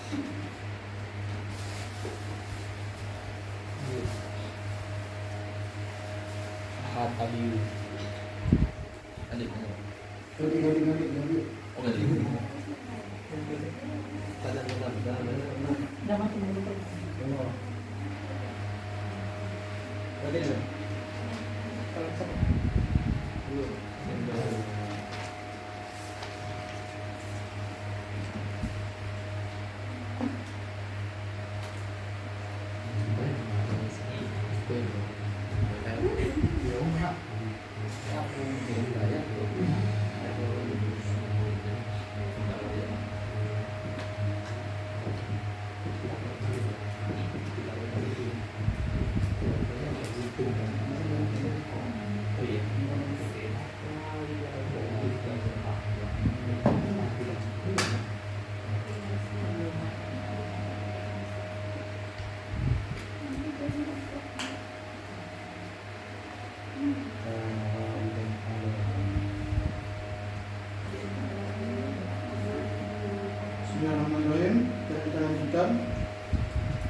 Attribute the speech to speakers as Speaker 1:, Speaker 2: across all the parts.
Speaker 1: Ahad Abiyu.
Speaker 2: Adik.
Speaker 3: Ganti.
Speaker 2: Oh, ganti.
Speaker 4: Udah mati dulu.
Speaker 3: Ganti dulu.
Speaker 4: Kalau bisa.
Speaker 3: Bismillahirrahmanirrahim. Dan kita lanjutkan.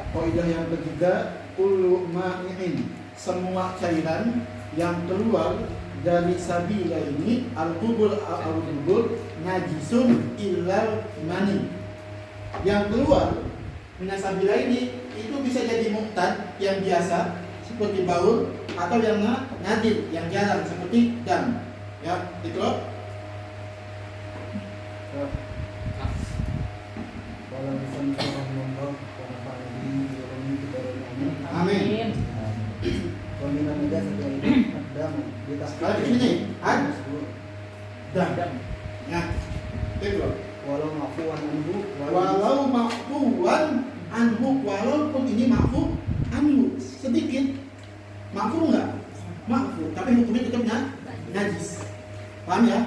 Speaker 3: Kaidah yang ketiga, kullu ma'i'in, semua cairan yang keluar dari sabila ini al-qubur al-qubur najisun illal mani. Yang keluar minasabila ini itu bisa jadi muqtad yang biasa seperti baul atau yang nadir yang jarang seperti dam. Ya, itu loh. Amin. Kalau di sini dan ya, itu loh.
Speaker 5: Walau mafuan anhu,
Speaker 3: Walaupun ini ma'fu anhu sedikit, ma'fu enggak? Ma'fu, tapi hukumnya tetap najis. Paham ya?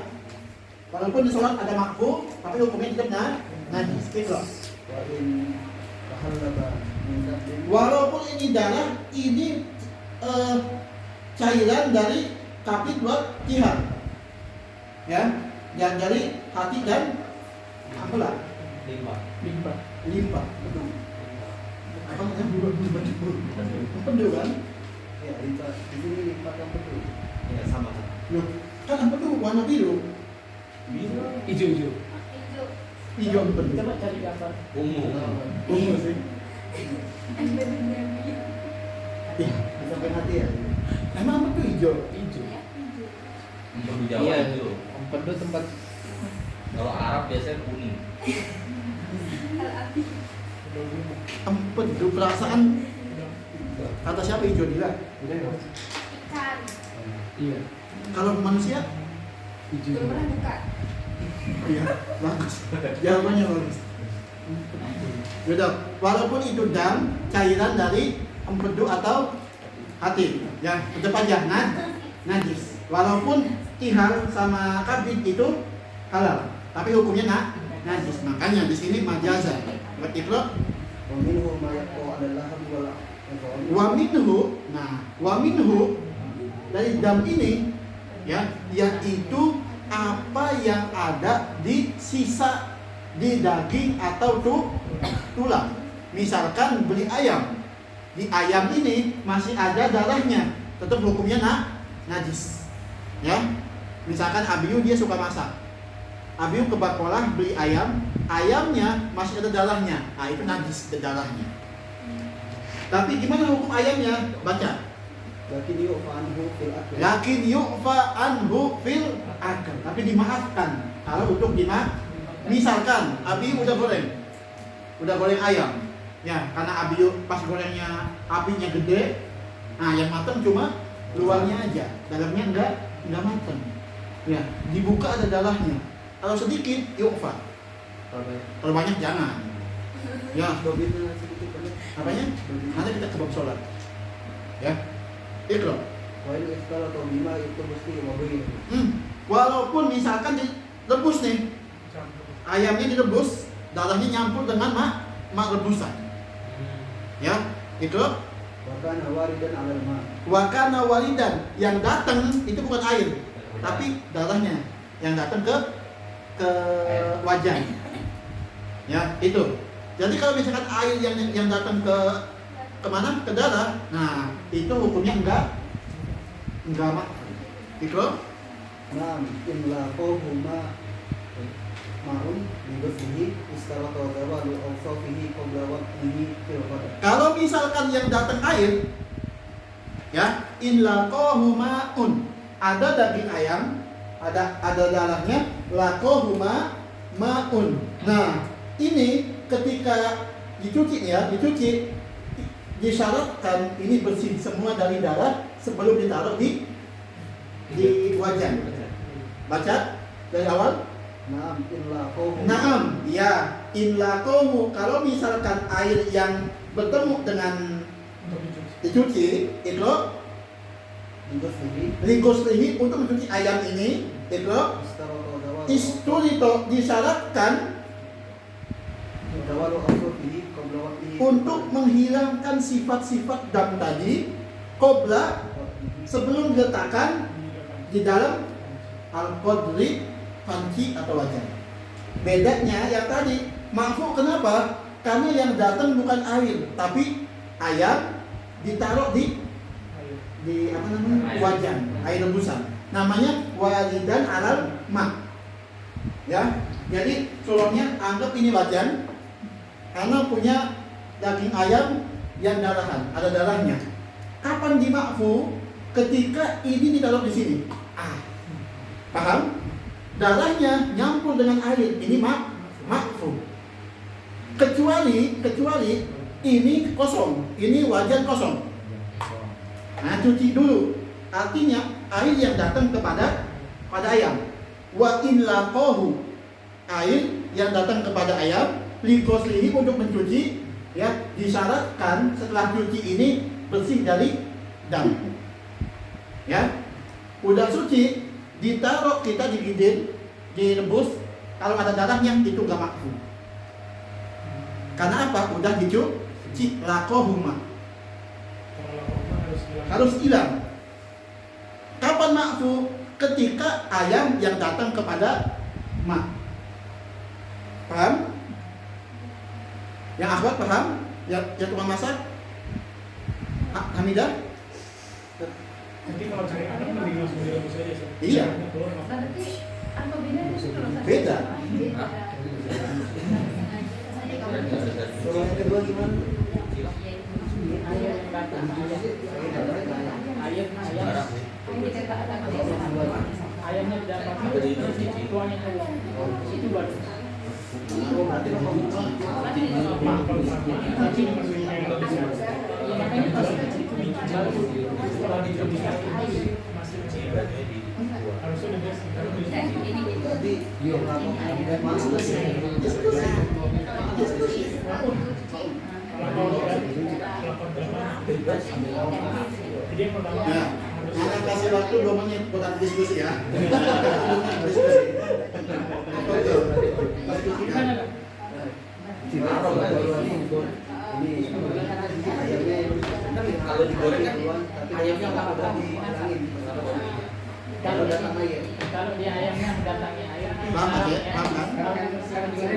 Speaker 3: Walaupun di sholat ada ma'fu, tapi hukumnya tetap najis. Itu loh. Walaupun ini darah, ini cairan dari kapit buat tihar, ya, yang dari hati dan apalah
Speaker 2: Limpa.
Speaker 3: limpa, betul. Apa namanya? Empedu kan?
Speaker 5: Ya, lipat di sini lipat yang betul.
Speaker 2: Ya, sama.
Speaker 3: Loh, kan empedu warna biru,
Speaker 1: Hijau.
Speaker 3: hijau empedu.
Speaker 4: Coba cari gambar.
Speaker 2: Ungu.
Speaker 3: Ungu sih. Iya.
Speaker 5: Sampai hati ya.
Speaker 3: Emang empedu hijau?
Speaker 2: Empedu Jawa
Speaker 1: Iya.
Speaker 2: itu.
Speaker 1: Empedu tempat
Speaker 2: Kalau Arab biasanya kuning.
Speaker 3: Empedu perasaan kata siapa hijau dia?
Speaker 6: Ikan.
Speaker 1: iya
Speaker 3: Kalau manusia?
Speaker 1: hijau.
Speaker 6: Belum pernah buka.
Speaker 3: Iya, bagus. Jawabannya bagus. Beda. Walaupun itu dam, cairan dari empedu atau hati, ya tetap aja najis. Walaupun tihar sama kabid itu halal, tapi hukumnya najis. Makanya di sini majazan. Berarti itu
Speaker 5: Wa minhu ma yaqau 'ala al-lahab wal
Speaker 3: wa minhu dari dam ini, ya, yaitu apa yang ada di sisa di daging atau tulang. Misalkan beli ayam, di ayam ini masih ada darahnya, tetap hukumnya najis. Ya, misalkan Abiyu dia suka masak, Abiyu ke Bakolah beli ayam, ayamnya masih ada darahnya, nah itu najis darahnya. Tapi gimana hukum ayamnya? Baca.
Speaker 5: lakin yu'fa anhu fil akl.
Speaker 3: Lakin yu'fa anhu fil akal. Tapi dimaafkan kalau untuk misalkan Abi udah goreng ayam, ya, karena Abi pas gorengnya apinya gede, nah yang matang cuma luarnya aja, dalamnya enggak matang. Ya, dibuka ada darahnya. Kalau sedikit yu'fa. Kalau banyak jangan. Ya,
Speaker 5: Dobitnya sedikit banyak.
Speaker 3: apanya? Nanti kita ke bab sholat. Ya, Iqra.
Speaker 5: Wa in iftara atau bima itu mesti wabain.
Speaker 3: Walaupun misalkan direbus nih, ayamnya direbus, darahnya nyampur dengan mak rebusan. Ya, itu
Speaker 5: Wa kana waridan 'ala al-ma.
Speaker 3: wakana walidan, yang datang itu bukan air, tapi darahnya yang datang ke wajah. Ya, itu. Jadi kalau misalkan air yang datang ke kemana? Ke darah. Nah, itu hukumnya enggak makfu. Itu
Speaker 5: Naam, in laqahuma ma'un bi ghuslihi istarata zawalu awsafihi qabla waqtihi fil qadar.
Speaker 3: kalau misalkan yang datang air, ya, in laqahu ma'un, ada daging ayam, ada darahnya, laqahu ma'un. Nah, ini ketika dicuci disyaratkan ini bersih semua dari darah sebelum ditaruh di wajan. Baca dari awal.
Speaker 5: Naam, in laqahuma.
Speaker 3: Naam, ya, in laqahu, kalau misalkan air yang bertemu dengan dicuci itu
Speaker 5: Bi ghuslihi
Speaker 3: liguslihi untuk mencuci ayam ini itu
Speaker 5: istarata zawalu
Speaker 3: isturito disyaratkan
Speaker 5: zawalu awsafihi qabla waqtihi
Speaker 3: untuk menghilangkan sifat-sifat dam tadi qabla sebelum diletakkan di dalam al-qadri panci atau wajan. Bedanya yang tadi makfu, kenapa? Karena yang datang bukan air tapi ayam ditaruh di apa namanya, wajan, air rebusan. Namanya walidan alal ma. Ya, jadi sulungnya anggap ini wajan karena punya daging ayam yang darahan, ada darahnya. Kapan dimakfu? Ketika ini ditaruh di sini. Paham? Darahnya nyampur dengan air, ini makfu. Kecuali ini kosong, ini wajan kosong. Nah, cuci dulu. Artinya air yang datang pada ayam. Wa in laqahu, air yang datang kepada ayam ligoslihi untuk mencuci, ya, disyaratkan setelah cuci ini bersih dari dam. Ya, udah suci, ditaruh kita digigit, direbus, kalau ada darahnya itu nggak makfu. Karena apa? Udah dicuci, laqahuma, harus hilang. Kapan makfu? Ketika ayam yang datang kepada mak. Paham? Yang akhwat paham? Yang tukang masak? Hamidah?
Speaker 4: Nanti kalau cari anak mending langsung direbus aja sih.
Speaker 3: Iya.
Speaker 6: Berarti apa bedanya sih kalau satu
Speaker 3: Beda.
Speaker 6: sama lain? Beda.
Speaker 5: Soal yang kedua gimana?
Speaker 4: Ayam yang datang, ayamnya didapatkan terus tuangnya itu baru.
Speaker 5: Oh, berarti lo mau
Speaker 4: Cuci dimasukin kayak nggak bisa. Ya, makanya pas baru setelah dicuci masih harusnya udah bersih. Kalau di
Speaker 5: berarti
Speaker 4: jadi yang pertama
Speaker 3: Ya, saya kasih waktu 2 menit buat diskusi ya. Diskusi. Betul.
Speaker 4: gimana Kak?
Speaker 5: ini ayamnya
Speaker 2: Kalau digoreng kan
Speaker 5: tapi ayamnya udah dihilangin. Kalau datang air.
Speaker 4: Kalau dia ayamnya mendatangi air,
Speaker 3: Paham ya? Paham kan?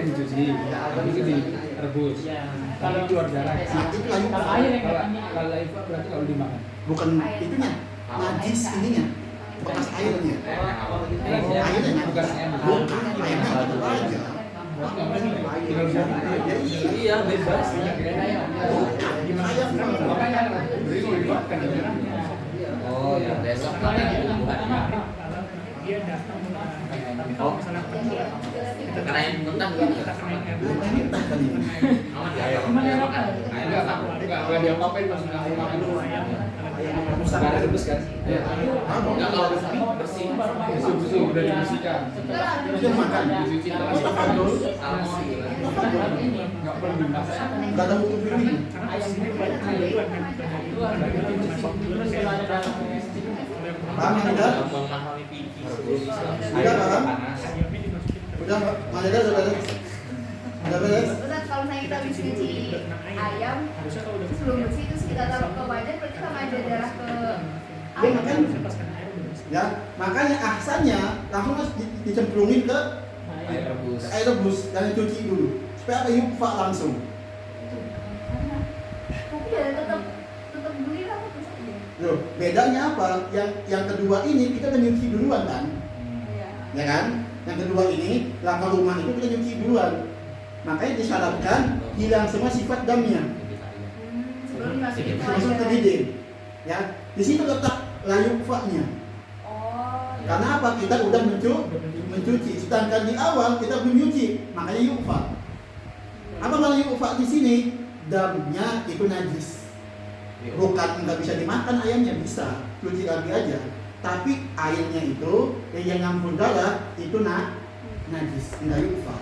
Speaker 1: Dicuci, habis itu direbus.
Speaker 4: ya kalau
Speaker 1: keluar darah.
Speaker 3: Nah, itu air.
Speaker 4: kalau air yang datangi
Speaker 1: Kalau itu berarti kalau dimakan.
Speaker 3: Bukan itunya, najis ininya, bekas airnya. Airnya
Speaker 1: Bukan ayam.
Speaker 3: bukan ayamnya itu aja.
Speaker 1: Tinggal dimakan.
Speaker 2: iya bebas.
Speaker 3: Bukan ayam.
Speaker 1: Makanya beri dimakan darahnya.
Speaker 2: Oh ya besok
Speaker 4: kalau
Speaker 2: makan
Speaker 4: yang
Speaker 2: itu
Speaker 4: pertama
Speaker 2: bukan.
Speaker 4: kalau dia datang tapi kalau misalnya
Speaker 2: Karena yang mentah kan
Speaker 4: kita kena air
Speaker 3: Mentah kali ini.
Speaker 2: aman ya.
Speaker 4: Gimana ya, Pak?
Speaker 1: Enggak diapa-apain langsung langsung makan dulu.
Speaker 4: ayam
Speaker 1: Enggak ada rebus kan? Iya.
Speaker 2: Enggak kalau bersih.
Speaker 1: Bersih udah dibersihkan.
Speaker 3: Itu makan.
Speaker 1: Dicuci
Speaker 3: Oh,
Speaker 1: terus.
Speaker 3: tafadhol.
Speaker 2: Salmon gitu.
Speaker 1: Enggak perlu dimasak.
Speaker 3: Enggak ada hukum ini.
Speaker 4: karena ayam ini banyak duluan kan itu ada terus kalau ada dalam
Speaker 3: Paham ya, Nida?
Speaker 2: Memahami fikih.
Speaker 3: Udah paham?
Speaker 4: ayamnya dimasukin
Speaker 3: Udah, Maleda sudah beres? Udah beres?
Speaker 6: Ustaz, kalau misalnya kita habis cuci ayam
Speaker 4: harusnya kalau udah
Speaker 6: sebelum bersih terus kita taruh ke wajan, berarti sama aja darah ke
Speaker 3: Iya,
Speaker 6: ayam.
Speaker 3: makanya.
Speaker 4: pas kena air udah bersih.
Speaker 3: Ya, makanya ahsannya langsung harus dicemplungin ke
Speaker 1: Air rebus.
Speaker 3: air rebus dan dicuci dulu supaya apa yukfa langsung.
Speaker 6: Iya, tetap beli lah terus aja.
Speaker 3: Loh, bedanya apa? Yang kedua ini kita udah nyuci duluan kan?
Speaker 6: Iya.
Speaker 3: Ya kan? Yang kedua ini lama rumah itu kita nyuci duluan. Makanya disyaratkan hilang semua sifat damnya.
Speaker 6: Sebelum dimasukin ke
Speaker 3: Masuk ke dinding. Ya, di situ letak layu fa-nya.
Speaker 6: Oh.
Speaker 3: Karena apa? Kita udah mencuci. Sedangkan di awal kita belum nyuci, makanya yufa. Apa kalau yufa di sini? Damnya itu najis. Bukan nggak bisa dimakan ayamnya, bisa cuci lagi aja. Tapi airnya itu yang nyampur darah itu najis, nggak yufa.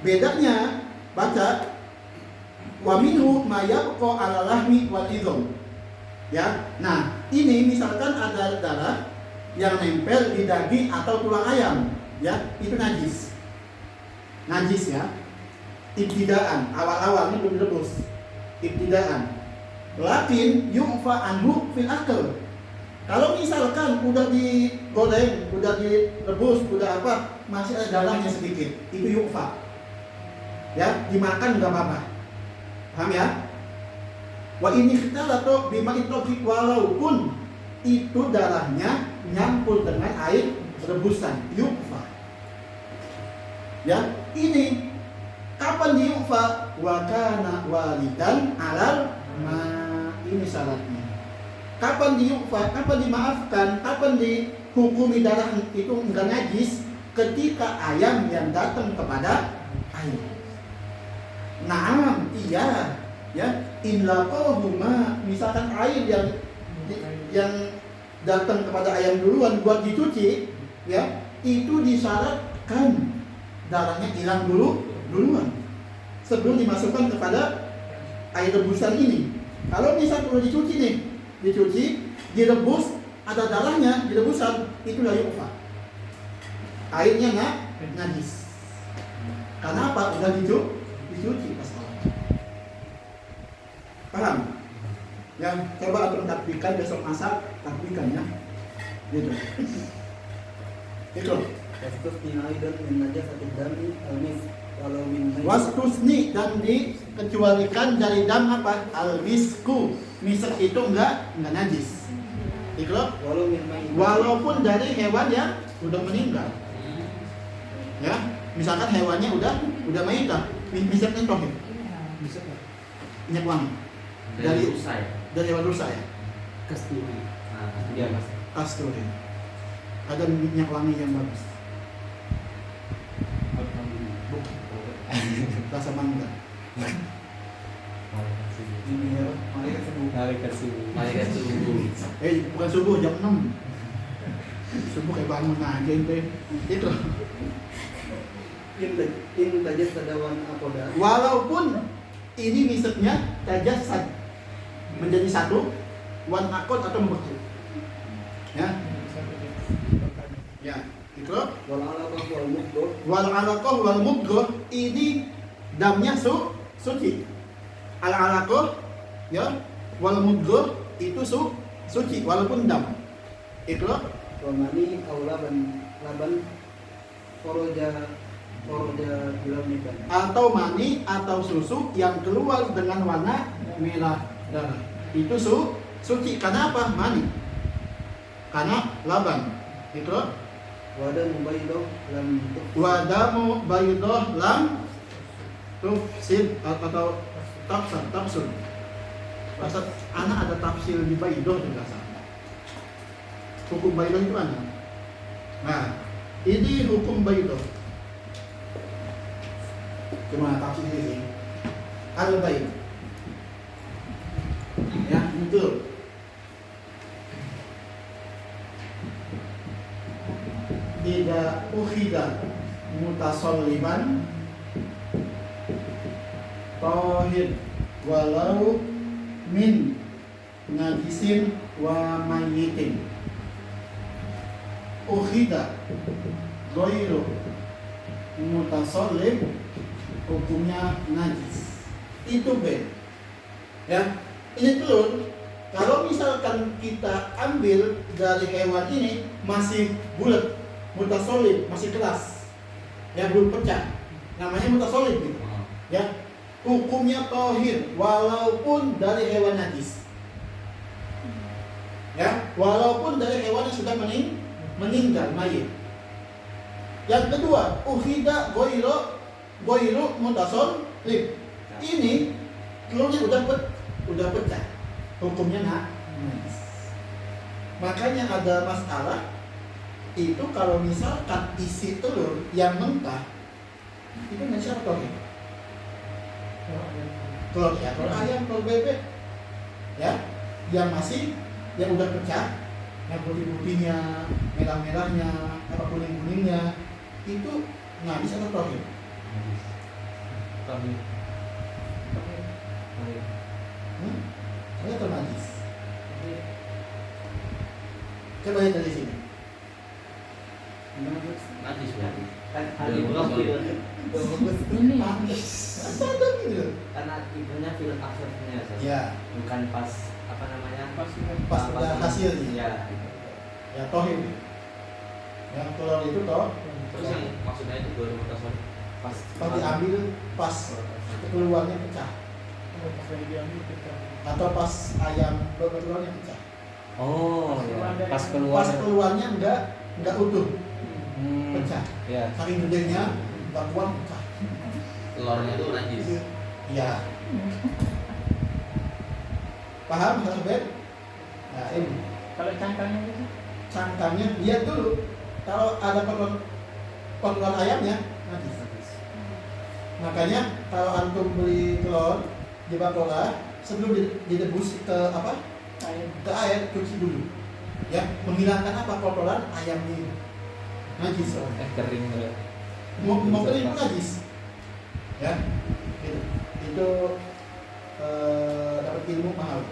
Speaker 3: Bedanya baca wa minhu ma yabqa 'ala lahmi wal idham. Ya. Nah, ini misalkan ada darah yang nempel di daging atau tulang ayam, ya, itu najis. Najis ya. Ibtidaan, awal-awal ini belum direbus. Ibtidaan. Lakin yu'fa anhu fil akal. Kalau misalkan udah digoreng, udah direbus, udah apa, masih ada darahnya sedikit, itu yu'fa. Ya, dimakan nggak apa-apa. Paham ya? Wa ini kita atau bima itrofik, walaupun itu darahnya nyampur dengan air rebusan, yu'fa. Ya, ini kapan yu'fa? Wa kana walidan alal ma, ini syaratnya. Kapan yu'fa? Kapan dimaafkan? Kapan dihukumi darah itu enggak najis? Ketika ayam yang datang kepada air. Naam, iya, ya. Inlaqahuma, misalkan air yang datang kepada ayam duluan buat dicuci, ya, itu disyaratkan darahnya hilang duluan sebelum dimasukkan kepada air rebusan ini. Kalau misal perlu dicuci, direbus, ada darahnya di rebusan, itu la yu'fa. Airnya nggak najis. Karena apa? Udah dicuci pas awal. Paham? Ya, coba atur takbikan besok masak, takbikan ya. Gitu. Itu.
Speaker 5: Wastusni aidan min najasati dami al-mis walau min
Speaker 3: Wastusni, dan dikecualikan dari dam apa? Al-misku. Misak itu enggak najis. Ikhlas?
Speaker 5: walau min ma'i.
Speaker 3: Walaupun dari hewan yang udah meninggal. Ya, misalkan hewannya udah mayitah, misalnya tohib, minyak wangi
Speaker 2: Dari rusa ya.
Speaker 3: dari hewan rusa ya,
Speaker 1: Kasturi.
Speaker 2: Nah, itu dia mas.
Speaker 3: kasturi. Ada minyak wangi yang bagus, rasa mangga.
Speaker 5: Ini ya, malaikat subuh.
Speaker 2: Malaikat subuh.
Speaker 3: Bukan subuh, jam 6. Subuh kayak bangun aja itu. Itu.
Speaker 5: In tajas tadawan apoda.
Speaker 3: Walaupun ini misalnya tajasad menjadi satu, wan akod atau membeku. Ya. Ya, itu.
Speaker 5: Wal alaqah wal mudghah.
Speaker 3: Wal alaqah wal mudghah, ini damnya suci. Al alaqah ya, wal mudghah itu suci walaupun dam. Itu.
Speaker 5: Wa mani aw laban foroja bilam nikan.
Speaker 3: Atau mani atau susu yang keluar dengan warna merah darah. Itu suci. Karena apa? Mani. Karena laban. Itu.
Speaker 5: Wadan mubayyidah lam
Speaker 3: Wadamu bayudoh lam tufsid atau tafsir. Pasal anak ada tafsir di bayudoh juga sama. Hukum bayudoh itu mana? Nah, ini hukum bayudoh. Cuma tafsir ini. Al-bayt. Ya, itu. Ida ukhida mutasalliman tohid walau min najisin wa mayyitin. Ukhida ghairu mutasallim, hukumnya najis. Itu B. Ya, ini telur. Kalau misalkan kita ambil dari hewan ini masih bulat, mutasolid, masih keras, ya belum pecah, namanya mutasolid gitu. Ya, hukumnya tohir walaupun dari hewan najis. Ya, walaupun dari hewan yang sudah meninggal mayit. Yang kedua, uhida goiro mutasol lip. Ini telurnya udah pecah, hukumnya najis. Makanya ada masalah itu kalau misalkan isi telur yang mentah itu najis atau tohir? Telur ya, telur ayam, telur bebek, ya, yang udah pecah, yang putih-putihnya, merah-merahnya, apa kuning-kuningnya, itu najis atau tohir?
Speaker 2: Tohir.
Speaker 3: Saya atau najis? Coba lihat dari sini.
Speaker 2: Najis berarti.
Speaker 5: Kan
Speaker 2: Dari pulang boleh.
Speaker 4: Ini
Speaker 3: Ada gitu.
Speaker 2: Karena ibunya film absurdnya
Speaker 3: Ya,
Speaker 2: bukan pas apa namanya
Speaker 3: pas udah hasilnya.
Speaker 2: ya.
Speaker 3: Ya tohir. Yang telur itu toh,
Speaker 2: Terus yang maksudnya itu baru mutasol pas
Speaker 3: diambil pas keluarnya pecah,
Speaker 4: pas lagi diambil kita.
Speaker 3: atau pas ayam keluarnya pecah.
Speaker 7: Oh, ya. Pas keluar.
Speaker 3: Pas keluarnya enggak utuh, pecah.
Speaker 7: Ya.
Speaker 3: Saking gedenya, enggak kuat pecah.
Speaker 2: telurnya itu najis.
Speaker 3: Ya. Paham, Mas Ben? Nah, ini
Speaker 4: Kalau cangkangnya gitu.
Speaker 3: cangkangnya lihat dulu. Kalau ada kotoran ayamnya, najis. Makanya kalau antum beli telur di Bakola, sebelum didebus ke apa? Ke air, cuci dulu. Ya, menghilangkan apa kotoran ayam ini. Najis.
Speaker 7: Kering dulu.
Speaker 3: Mau kering pun najis. Ya, gitu. Itu dapat ilmu mahal.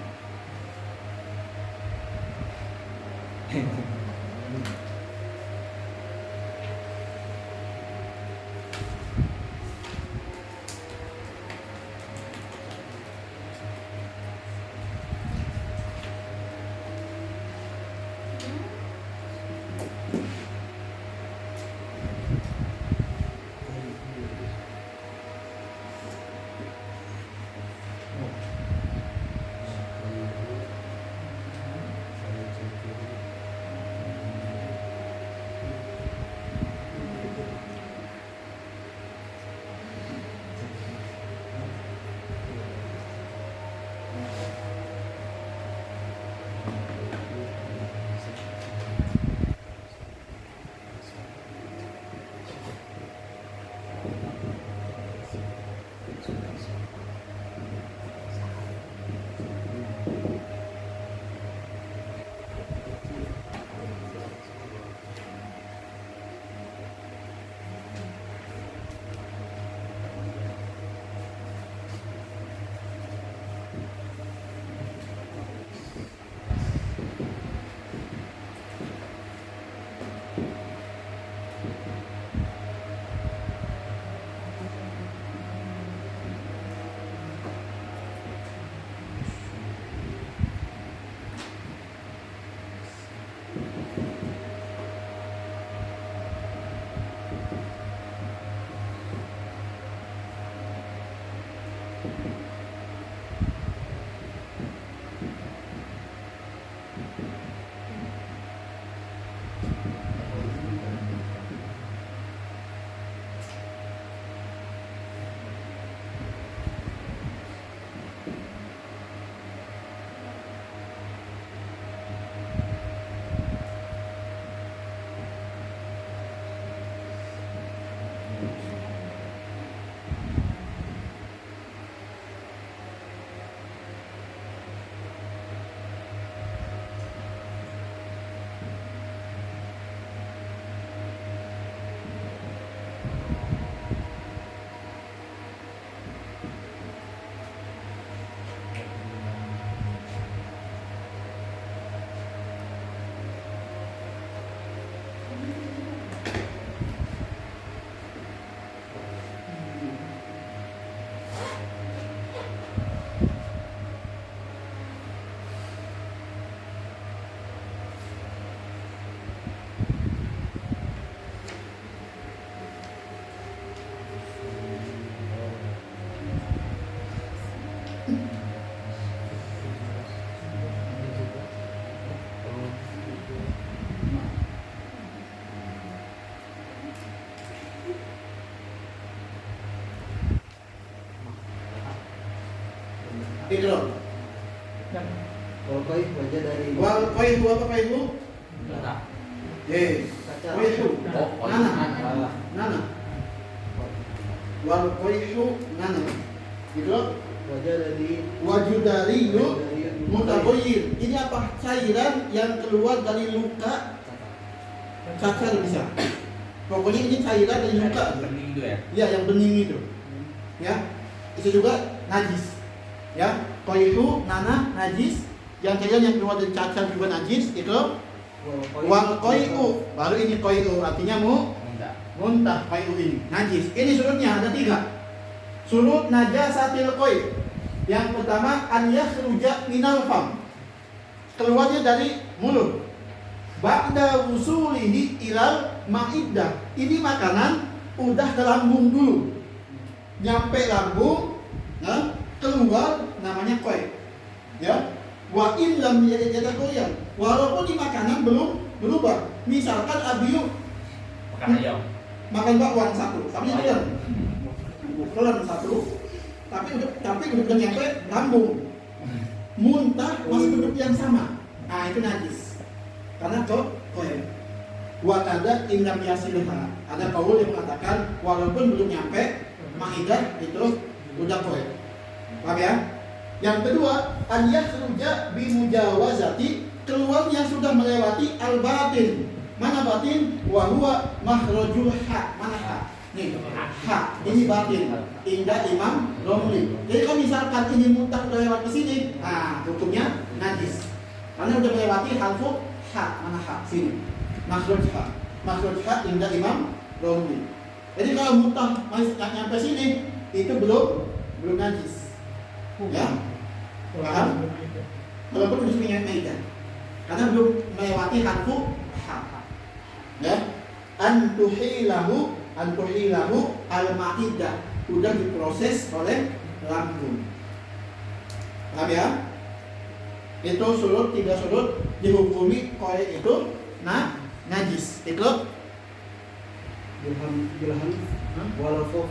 Speaker 3: Ikro.
Speaker 5: Kalau koi wajah dari
Speaker 3: Wal qaihu apa qaihu?
Speaker 2: Muntah.
Speaker 3: Yes.
Speaker 5: kaca.
Speaker 3: Qaihu.
Speaker 2: Oh,
Speaker 3: Nana.
Speaker 2: Nana.
Speaker 3: Nana. Wal qaihu nana. Ikro.
Speaker 5: Wajah dari
Speaker 3: Wajudariyu mutaghayyir. Ini apa? Cairan yang keluar dari luka cacar bisa. Pokoknya ini cairan dari luka.
Speaker 2: Bening itu ya.
Speaker 3: Ya, yang bening itu. Ya. Itu juga najis. Ya, qaihu nana najis. Yang cairan yang keluar dari cacar juga najis. Itu wal qai'u. Baru ini qai'u artinya
Speaker 2: Muntah.
Speaker 3: muntah. Qai'u ini najis. Ini surutnya ada 3. Surut najasatil qai'. Yang pertama an yakhruja minal fam. Keluarnya dari mulut. Ba'da wusulihi ilal ma'iddah. Ini makanan udah ke lambung dulu. Nyampe lambung, nah, keluar namanya qai'. Ya. Wa in lam yatagoyar. Walaupun di makanan belum berubah. Misalkan abiyu
Speaker 2: Makan ayam.
Speaker 3: makan bakwan satu, tapi telan satu, tapi udah nyampe lambung. Muntah masih duduk yang sama. Nah, itu najis. Karena qai'. Wa kada in lam yasilha. Ada kaul yang mengatakan walaupun belum nyampe ma'idah itu udah qai'. Paham ya? Yang kedua, an yakhruja bi mujawazati, keluarnya sudah melewati al batin. Mana batin? Wa huwa makhrajul ha. Mana ha? Nih, ha. Ini batin. Indah Imam Romli. Jadi kalau misalkan ini muntah udah lewat ke sini, nah hukumnya najis. Karena udah melewati harfu ha. Mana ha? Sini. Makhraj ha. Makhraj ha indah Imam Romli. Jadi kalau muntah masih nggak nyampe sini, itu belum najis. Ya. Paham? Walaupun udah punya maidah. Karena belum melewati harfu ha. Ya. Antuhilahu al-ma'idah, udah diproses oleh lambung. Paham ya? Itu surut, 3 surut dihukumi qai' itu najis. Itu
Speaker 5: Bilham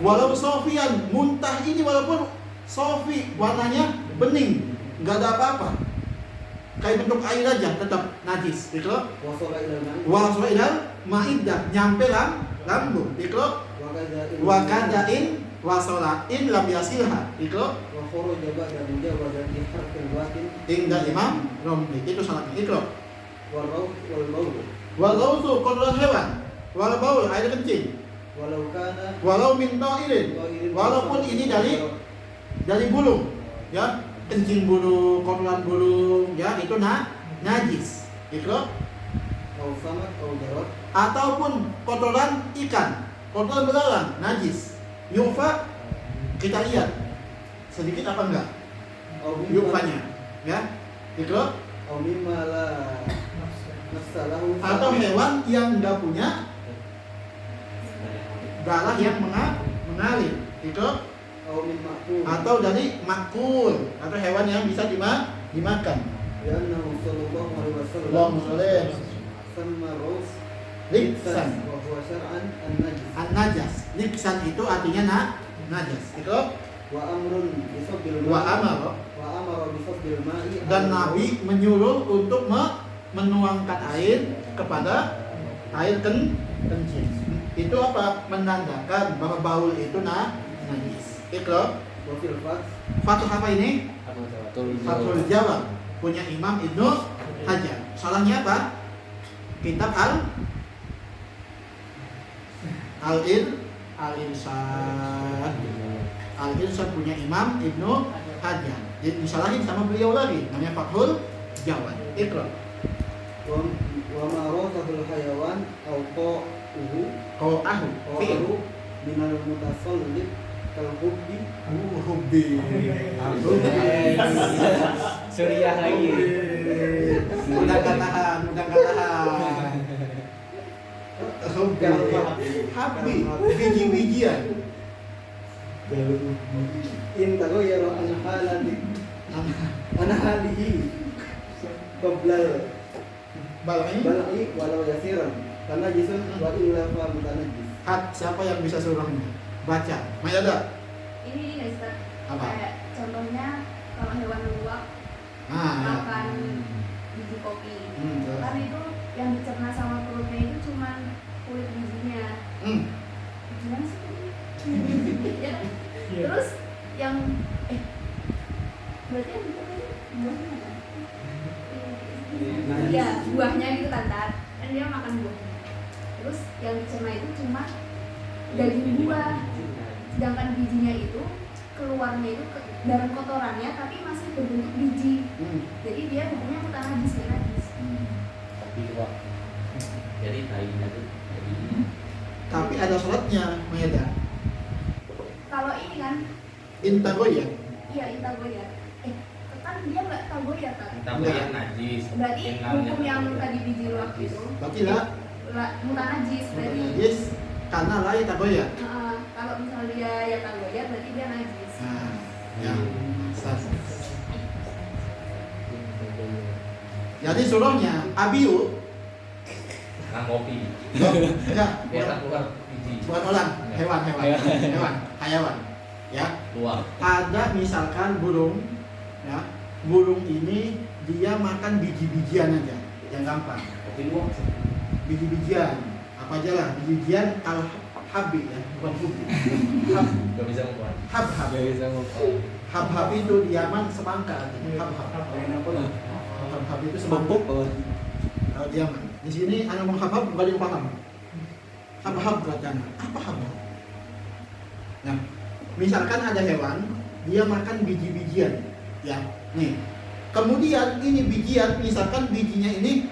Speaker 3: walau sofian, muntah ini walaupun sofi, warnanya bening, nggak ada apa-apa, kayak bentuk air aja, tetap najis. Itu waswa ilal ma'idah, nyampe lambung. Itu wakadain wasolain lam yasilha. Itu inda Imam Romli. Itu salatnya. Itu walau tu kotoran hewan, walau baul air kencing, walau min ta'irin, walaupun ini dari burung, ya, kencing burung, kotoran burung, ya, itu najis. Itu ataupun kotoran ikan, kotoran belalang, najis. Yufa, kita lihat sedikit apa enggak yufanya, ya. Itu atau hewan yang enggak punya darah yang mengalir. Itu atau dari makul, atau hewan yang bisa dimakan. Allahumma sholli Liksan an-najas. Liksan itu artinya najas. Itu wa amara dan Nabi menyuruh untuk menuangkan air kepada air kencing. Itu apa? Menandakan bahwa baul itu najis. Itu Fathul apa ini? Fathul Jawab, punya Imam Ibnu Hajar. Salahnya apa? Kitab Al-Irsyad punya Imam Ibnu Hajar. Jadi disalahin sama beliau lagi, namanya Fathul Jawad. Iqra.
Speaker 5: Wa ma rafatul hayawan au
Speaker 3: Qa'ahu fi'lu
Speaker 5: minal mutasallib kal hubbi
Speaker 3: hubbi.
Speaker 7: Suriah lagi.
Speaker 3: Udah katahan. Habbi, biji-bijian.
Speaker 5: intago ya ro ana halihi qabla
Speaker 3: Balai.
Speaker 5: walau yasiran karena jisun wa illa fa mutanajjis.
Speaker 3: Siapa yang bisa surahnya? Baca. Mayada.
Speaker 6: Ini guys, Ustaz.
Speaker 3: Apa?
Speaker 6: Kayak contohnya kalau hewan
Speaker 3: Ah,
Speaker 6: makan biji kopi.
Speaker 3: Terus.
Speaker 6: Kan itu yang dicerna sama perutnya itu cuma kulit bijinya. Gimana sih? Ya kan? Terus yang berarti yang dicerna itu buahnya kan? Iya, buahnya gitu kan, Tat. Kan dia makan buahnya. Terus yang dicerna itu cuma daging buah. Sedangkan bijinya itu keluarnya itu dalam kotorannya tapi masih berbentuk biji. Jadi dia hukumnya bukan najis, ya najis.
Speaker 7: Tapi wah.
Speaker 2: Jadi tainya tuh jadi
Speaker 3: Tapi ada syaratnya, Maeda.
Speaker 6: Kalau ini kan,
Speaker 3: Intagoya.
Speaker 6: iya intagoya. Kan dia nggak tagoya kan?
Speaker 2: kita melihat najis.
Speaker 6: Berarti
Speaker 2: Tinggalnya
Speaker 6: hukum yang
Speaker 2: tagoya.
Speaker 6: tadi biji luwak itu
Speaker 3: Berarti lah,
Speaker 6: mutan najis berarti.
Speaker 3: najis karena lain tagoya.
Speaker 6: Kalau misalnya dia ya tagoya berarti dia najis.
Speaker 3: Nah, ya. Sas. Jadi suruhnya abiu,
Speaker 2: Nah, kopi.
Speaker 3: enggak,
Speaker 2: Biar tak keluar biji.
Speaker 3: bukan orang, hewan, hayawan, ya.
Speaker 2: Keluar.
Speaker 3: Ada misalkan burung, ya, burung ini dia makan biji-bijian aja, yang gampang.
Speaker 2: Kopi luwak.
Speaker 3: Biji-bijian, apa aja lah, biji-bijian habi ya, bukan hubi.
Speaker 2: Gak bisa ngomong.
Speaker 3: Hab-hab.
Speaker 7: Gak bisa ngomong.
Speaker 3: Hab-hab itu di Yaman semangka, hab-hab. Hab-hab itu semangka. Kalau di Yaman. Di sini ada ngomong hab-hab bukan yang paham. Hab-hab katanya. Apa hab-hab? Nah, misalkan ada hewan, dia makan biji-bijian, ya. Nih. Kemudian ini bijian, misalkan bijinya ini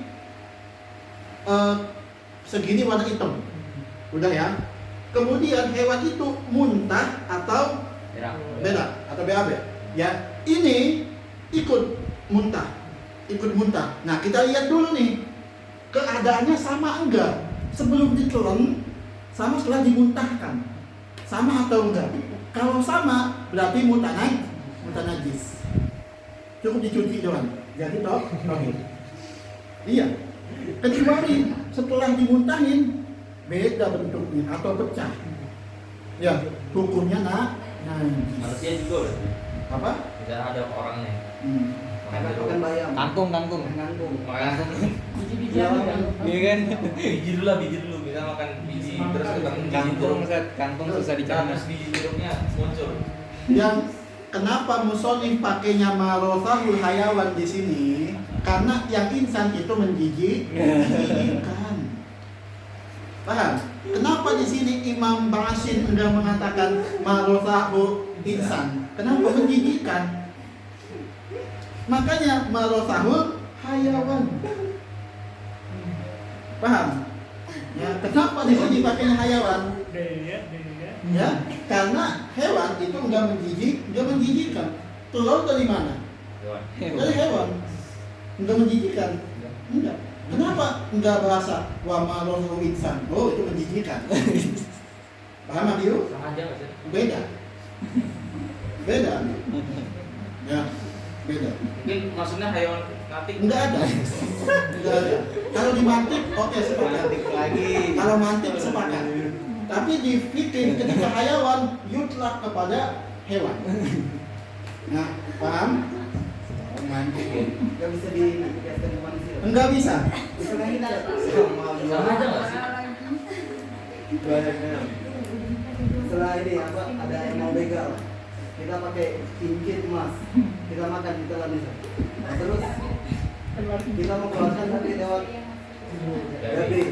Speaker 3: segini warna hitam. Udah ya. Kemudian hewan itu muntah atau berak atau BAB. Ya, ini ikut muntah. Nah, kita lihat dulu nih. Keadaannya sama enggak? Sebelum ditelan sama setelah dimuntahkan. Sama atau enggak? Kalau sama, berarti muntah najis. Cukup dicuci doang. Jadi toh, iya. Kecuali setelah dimuntahin beda bentuknya atau pecah. Ya, hukumnya najis.
Speaker 2: Manusia juga berarti.
Speaker 3: Apa?
Speaker 2: Misalnya ada orangnya.
Speaker 5: Makan bayam.
Speaker 7: Kangkung.
Speaker 2: Makan
Speaker 7: Iya kan?
Speaker 2: biji dulu lah, biji dulu. Kita makan biji terus ketemu biji
Speaker 7: Kangkung,
Speaker 2: jeruk.
Speaker 7: Set. Kangkung susah
Speaker 2: Nah,
Speaker 7: dicerna.
Speaker 2: terus biji jeruknya muncul.
Speaker 3: Yang kenapa musonif pakainya marosahul hayawan di sini? Karena yang insan itu menjijikkan. Paham? Kenapa di sini Imam Ba'asin enggak mengatakan marosahu insan? Kenapa menjijikkan? Makanya marosahul hayawan. Paham? Ya, kenapa di sini pakainya hayawan? Ya, karena hewan itu enggak menjijikkan. Telur dari mana? Dari hewan. Enggak menjijikkan. Enggak. Kenapa enggak bahasa wa marosahu insan? Oh, itu menjijikkan. Paham Abiu?
Speaker 2: Sama aja nggak sih?
Speaker 3: Beda. Ya, beda.
Speaker 2: Mungkin maksudnya hayawan natik.
Speaker 3: Enggak ada. Kalau di mantik, oke sepakat.
Speaker 7: Lagi.
Speaker 3: Kalau mantik sepakat. Tapi di fikih ketika hayawan yutlak kepada hewan. Nah, paham?
Speaker 7: Mantik ya.
Speaker 5: Gak bisa dikasihkan ke manusia.
Speaker 3: Enggak bisa.
Speaker 5: Bisa kan kita
Speaker 2: Sama aja nggak sih?
Speaker 5: Setelah ini apa ada yang mau begal, kita pakai cincin emas, kita makan di telan itu. Nah, terus kita mau keluarkan tapi lewat daging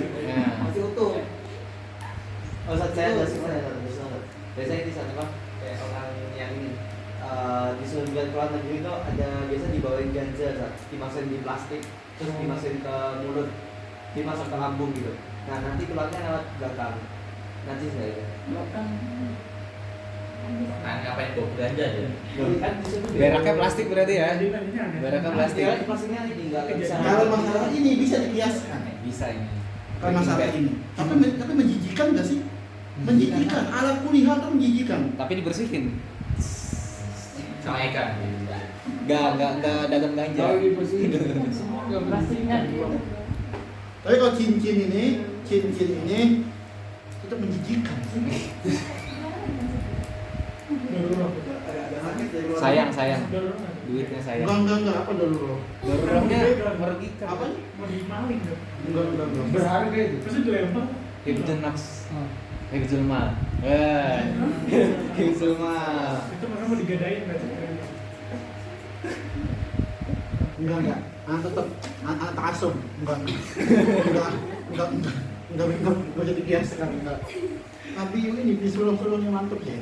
Speaker 5: masih utuh.
Speaker 7: Oh, saya ada sih biasanya di sana Pak, kayak orang yang disuruh buat keluar negeri itu ada biasa dibawain ganja, dimasukin di plastik, terus dimasukin ke mulut, dimasukin ke lambung gitu. Nah nanti keluarnya lewat belakang, nanti saya.
Speaker 2: Nah, ngapain bawa belanja aja?
Speaker 7: Kan disuruh beraknya plastik berarti ya? Beraknya plastik.
Speaker 5: Ya, plastiknya ini nggak bisa.
Speaker 3: Kalau masalah ini bisa dikiaskan.
Speaker 7: Bisa ini.
Speaker 3: Kalau masalah ini. Tapi menjijikan nggak sih? Menjijikan. Ala kuliah itu menjijikan.
Speaker 7: Tapi dibersihin.
Speaker 2: Sama ikan.
Speaker 7: Enggak dagang ganja.
Speaker 1: Kalau dibersihin semua nggak plastiknya dibuang.
Speaker 3: Tapi kalau cincin ini itu menjijikan.
Speaker 5: Agak sakit ya bro.
Speaker 7: sayang duitnya sayang.
Speaker 3: Enggak, apa dulu?
Speaker 7: Dorongnya merugikan.
Speaker 3: Apa?
Speaker 4: Mau dimaling dong.
Speaker 3: Enggak.
Speaker 1: Berharga itu.
Speaker 4: Terus dilempar.
Speaker 7: Hibzul nafs. Hibzul mal. Hibzul mal.
Speaker 4: Itu mereka mau digadain nggak sih?
Speaker 3: Enggak. Tetap anak asum. Enggak jadi biasa kan enggak. Tapi ini disulung-sulungnya mantap ya.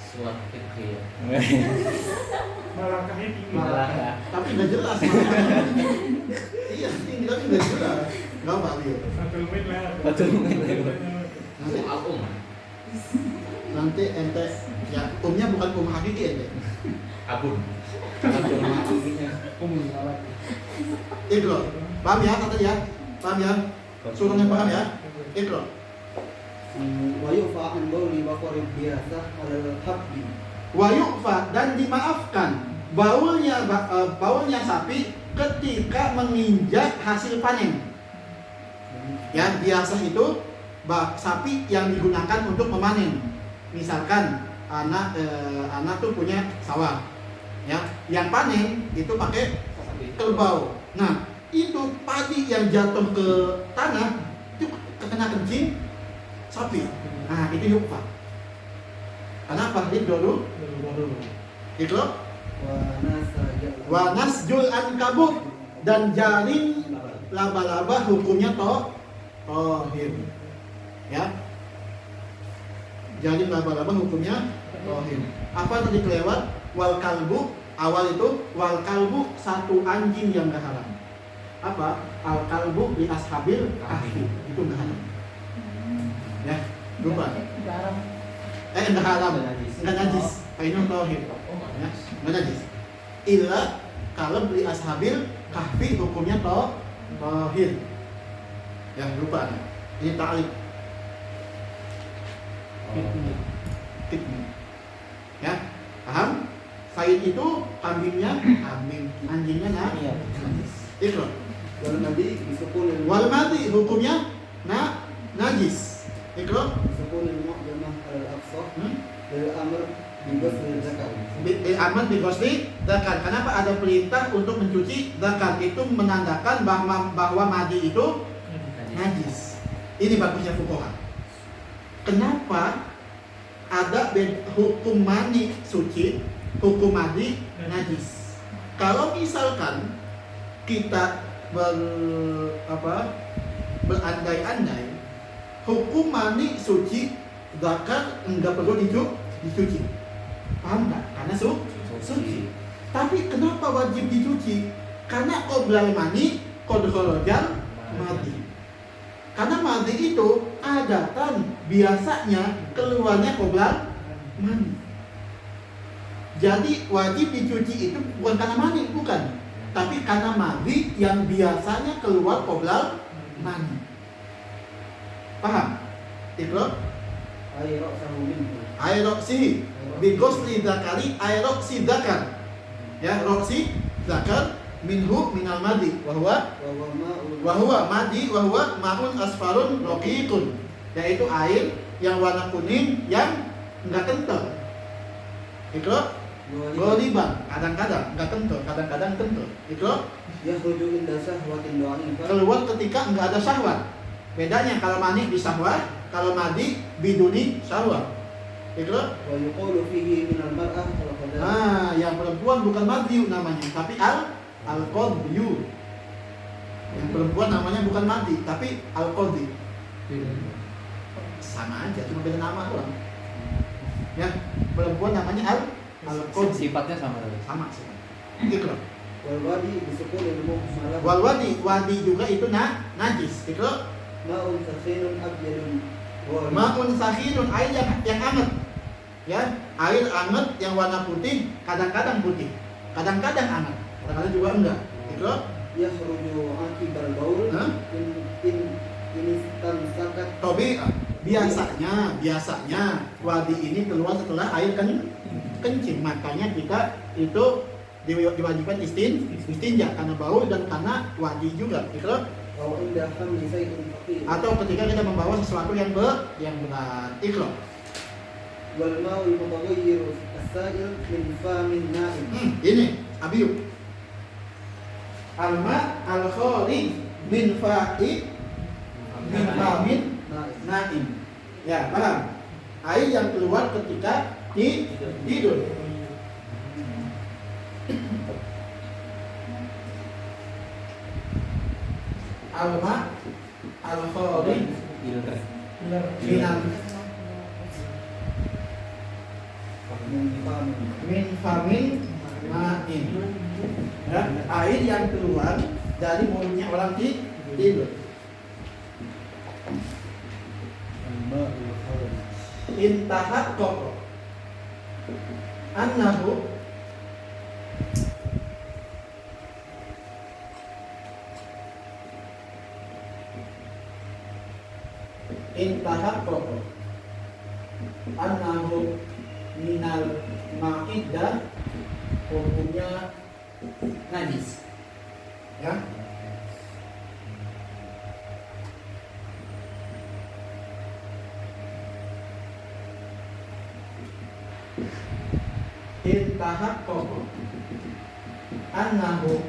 Speaker 2: Suat fikih.
Speaker 4: Malangkahnya tinggi.
Speaker 7: Malah.
Speaker 3: Tapi nggak jelas makanya. Iya, tinggi tapi nggak jelas. Nggak apa dia.
Speaker 4: Satu menit lah.
Speaker 3: Nanti
Speaker 2: Al-Um.
Speaker 3: nanti ente ya umnya bukan hakiki ente.
Speaker 2: Abun.
Speaker 3: Itu paham ya tante ya? Paham ya? Suruhnya paham ya? Itu
Speaker 5: Wa yufa'an bauli baqarib biasa alal habbi.
Speaker 3: wa yu'fa dan dimaafkan baulnya sapi ketika menginjak hasil panen. Ya, biasa itu sapi yang digunakan untuk memanen. Misalkan anak tuh punya sawah. Ya, yang panen itu pakai kerbau. Nah, itu padi yang jatuh ke tanah itu kena kencing sapi. Nah, itu yufa. Kenapa? Itu dulu. Itu wa nasjul ankabut dan jaring laba-laba hukumnya tohir. Ya. Jaring laba-laba hukumnya tohir. Apa tadi kelewat? Wal kalbu awal itu wal kalbu satu anjing yang gak haram. Apa? Al kalbu li ashabil kahfi itu gak haram. Ya, lupa. Enggak haram, enggak najis. Ainun tohir. Ya, enggak najis. Illa kalau beli ashabil kahfi hukumnya tohir. Yang lupa. Ini ta'liq. Fitnah. Ya, paham? Said itu kambingnya kambing, anjingnya najis. Itu.
Speaker 5: Wal madi bisukun
Speaker 3: Wal mati hukumnya najis. Itu.
Speaker 5: bisukun al-mu'jamah al-aqsa lil amr bi ghusl zakat.
Speaker 3: Aman di ghusli zakat. Kenapa ada perintah untuk mencuci zakat? Itu menandakan bahwa madi itu najis. Ini bagusnya fuqaha. Kenapa ada hukum mani suci, hukum madi najis? Kalau misalkan kita berandai-andai hukum mani suci, zakat enggak perlu dicuci. Paham nggak? Karena suci. Tapi kenapa wajib dicuci? Karena qoblal mani qad kharajal madi. Karena madi itu adatan biasanya keluarnya qoblal mani. Jadi wajib dicuci itu bukan karena mani, bukan. Tapi karena madi yang biasanya keluar qoblal mani. Paham? Itu
Speaker 5: Ay ra'sahu minhu.
Speaker 3: Airoksi bigosli zakari airoksi zakar. Ya, roksi zakar minhu minal madi wahwa madi wahwa ma'un asfarun raqiqun, yaitu air yang warna kuning yang enggak kental. Itu goliban, kadang-kadang enggak kental, kadang-kadang kental. Itu
Speaker 5: yakhruju inda syahwatin dha'ifah.
Speaker 3: keluar ketika enggak ada syahwat. Bedanya kalau mani di syahwat, kalau madi biduni syahwat. Itu
Speaker 5: Wa yuqalu fihi min al-mar'ah al-qadar.
Speaker 3: yang perempuan bukan madi namanya, tapi al-qadyu. Yang perempuan namanya bukan madi, tapi al-qadhi. Sama aja, cuma beda nama doang. Ya, perempuan namanya al-qadhi.
Speaker 7: Sifatnya sama tadi.
Speaker 3: Sama sih. Itu.
Speaker 5: Wal wadi bisukun al-muhmalah.
Speaker 3: Wal wadi juga itu najis. Itu
Speaker 5: Ma'un sakhinun abyadun. Wa
Speaker 3: ma'un sakhirun, air yang hangat. Ya, air hangat yang warna putih, kadang-kadang putih, kadang-kadang hangat, kadang-kadang juga enggak. Itu
Speaker 5: yakhruju aqibal baul in istamsakat.
Speaker 3: Tobi biasanya wadi ini keluar setelah air kencing, makanya kita itu diwajibkan istinja karena bau dan karena wadi juga. Itu
Speaker 5: Wa inda hamli shay'in thaqil.
Speaker 3: atau ketika kita membawa sesuatu yang berat. Itu
Speaker 5: wal ma'ul mutaghayyir as-sa'il min famin na'im.
Speaker 3: Ini Abiyu. Alma al-kharij min fa'i min famin na'im. Ya, paham? Air yang keluar ketika tidur. Alma al-kharij minal min famin na'im. Ya, air yang keluar dari mulutnya orang tidur. Intahat kok annahu minal ma'idah, hukumnya najis. Ya. Intahat kok annahu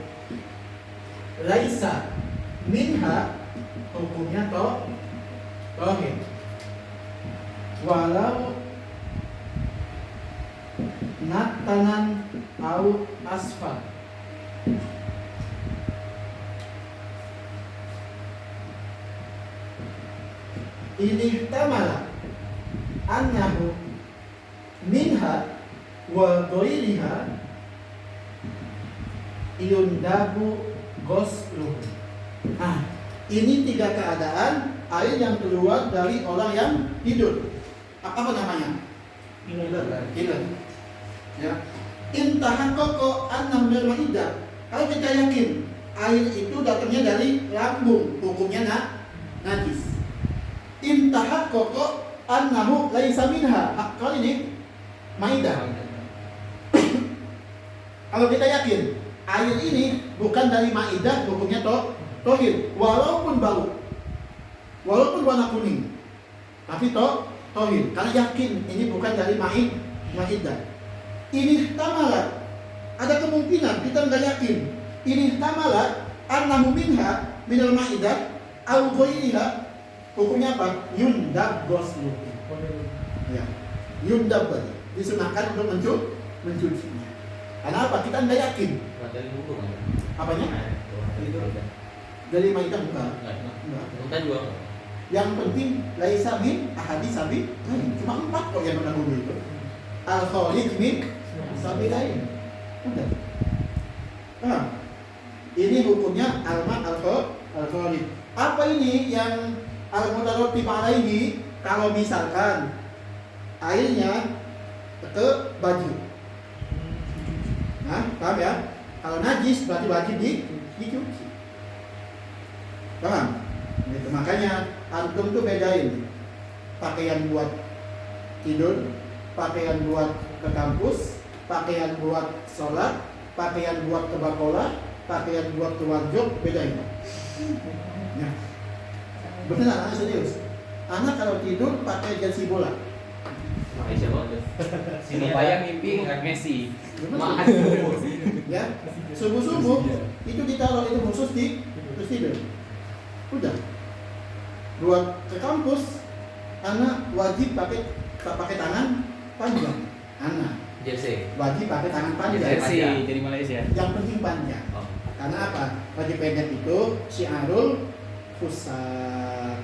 Speaker 3: laisa minha, hukumnya tohir walau natanan au asfal. Ini tamala annahu minha wa ghairiha yundabu ghusluh. Nah, ini tiga keadaan air yang keluar dari orang yang tidur. Apa namanya? Tidur. Ya. Intahan koko annam minal ma'idah. Kalau kita yakin air itu datangnya dari lambung, hukumnya najis. Intahan koko annahu laisa minha. Kalau ini ma'idah. Kalau kita yakin air ini bukan dari ma'idah, hukumnya tohir, walaupun bau, walaupun warna kuning, tapi tohir. Karena yakin ini bukan dari ma'idah. Ini tamalat, ada kemungkinan kita nggak yakin. Ini tamalat annahu minha minal ma'idah au ghairiha, hukumnya apa? Yundab ghusluh. Ya, yundab berarti disunahkan untuk mencucinya. Karena apa? Kita nggak yakin.
Speaker 2: Dari dulu kan?
Speaker 3: Apanya? Dari ma'idah bukan? Enggak.
Speaker 2: Kita juga.
Speaker 3: Yang penting laisa min ahadits sabi. Cuma 4 kok yang pernah dulu itu. Al-kharij min sabi lain. Udah. Nah, ini hukumnya alma al-kharij. Apa ini yang al-mutaratib alaihi? Kalau misalkan airnya ke baju. Nah, paham ya? Kalau najis berarti wajib dicuci. Paham? Itu makanya antum tuh bedain pakaian buat tidur, pakaian buat ke kampus, pakaian buat sholat, pakaian buat ke bakola, pakaian buat ke wardrobe, bedain. Ya. Benar, anak serius. Anak kalau tidur pakai jersey bola.
Speaker 2: Malaysia banget. Sini bayang mimpi ngeliat Messi. Makan
Speaker 3: Ya, subuh itu ditaruh itu khusus terus tidur. Udah. Buat ke kampus, anak wajib pakai tangan panjang. Anak
Speaker 2: jersey.
Speaker 3: wajib pakai tangan panjang.
Speaker 2: Jersey
Speaker 1: Dari Malaysia.
Speaker 3: Yang penting panjang.
Speaker 2: Oh.
Speaker 3: Karena apa? Baju pendek itu syiarul fusaq.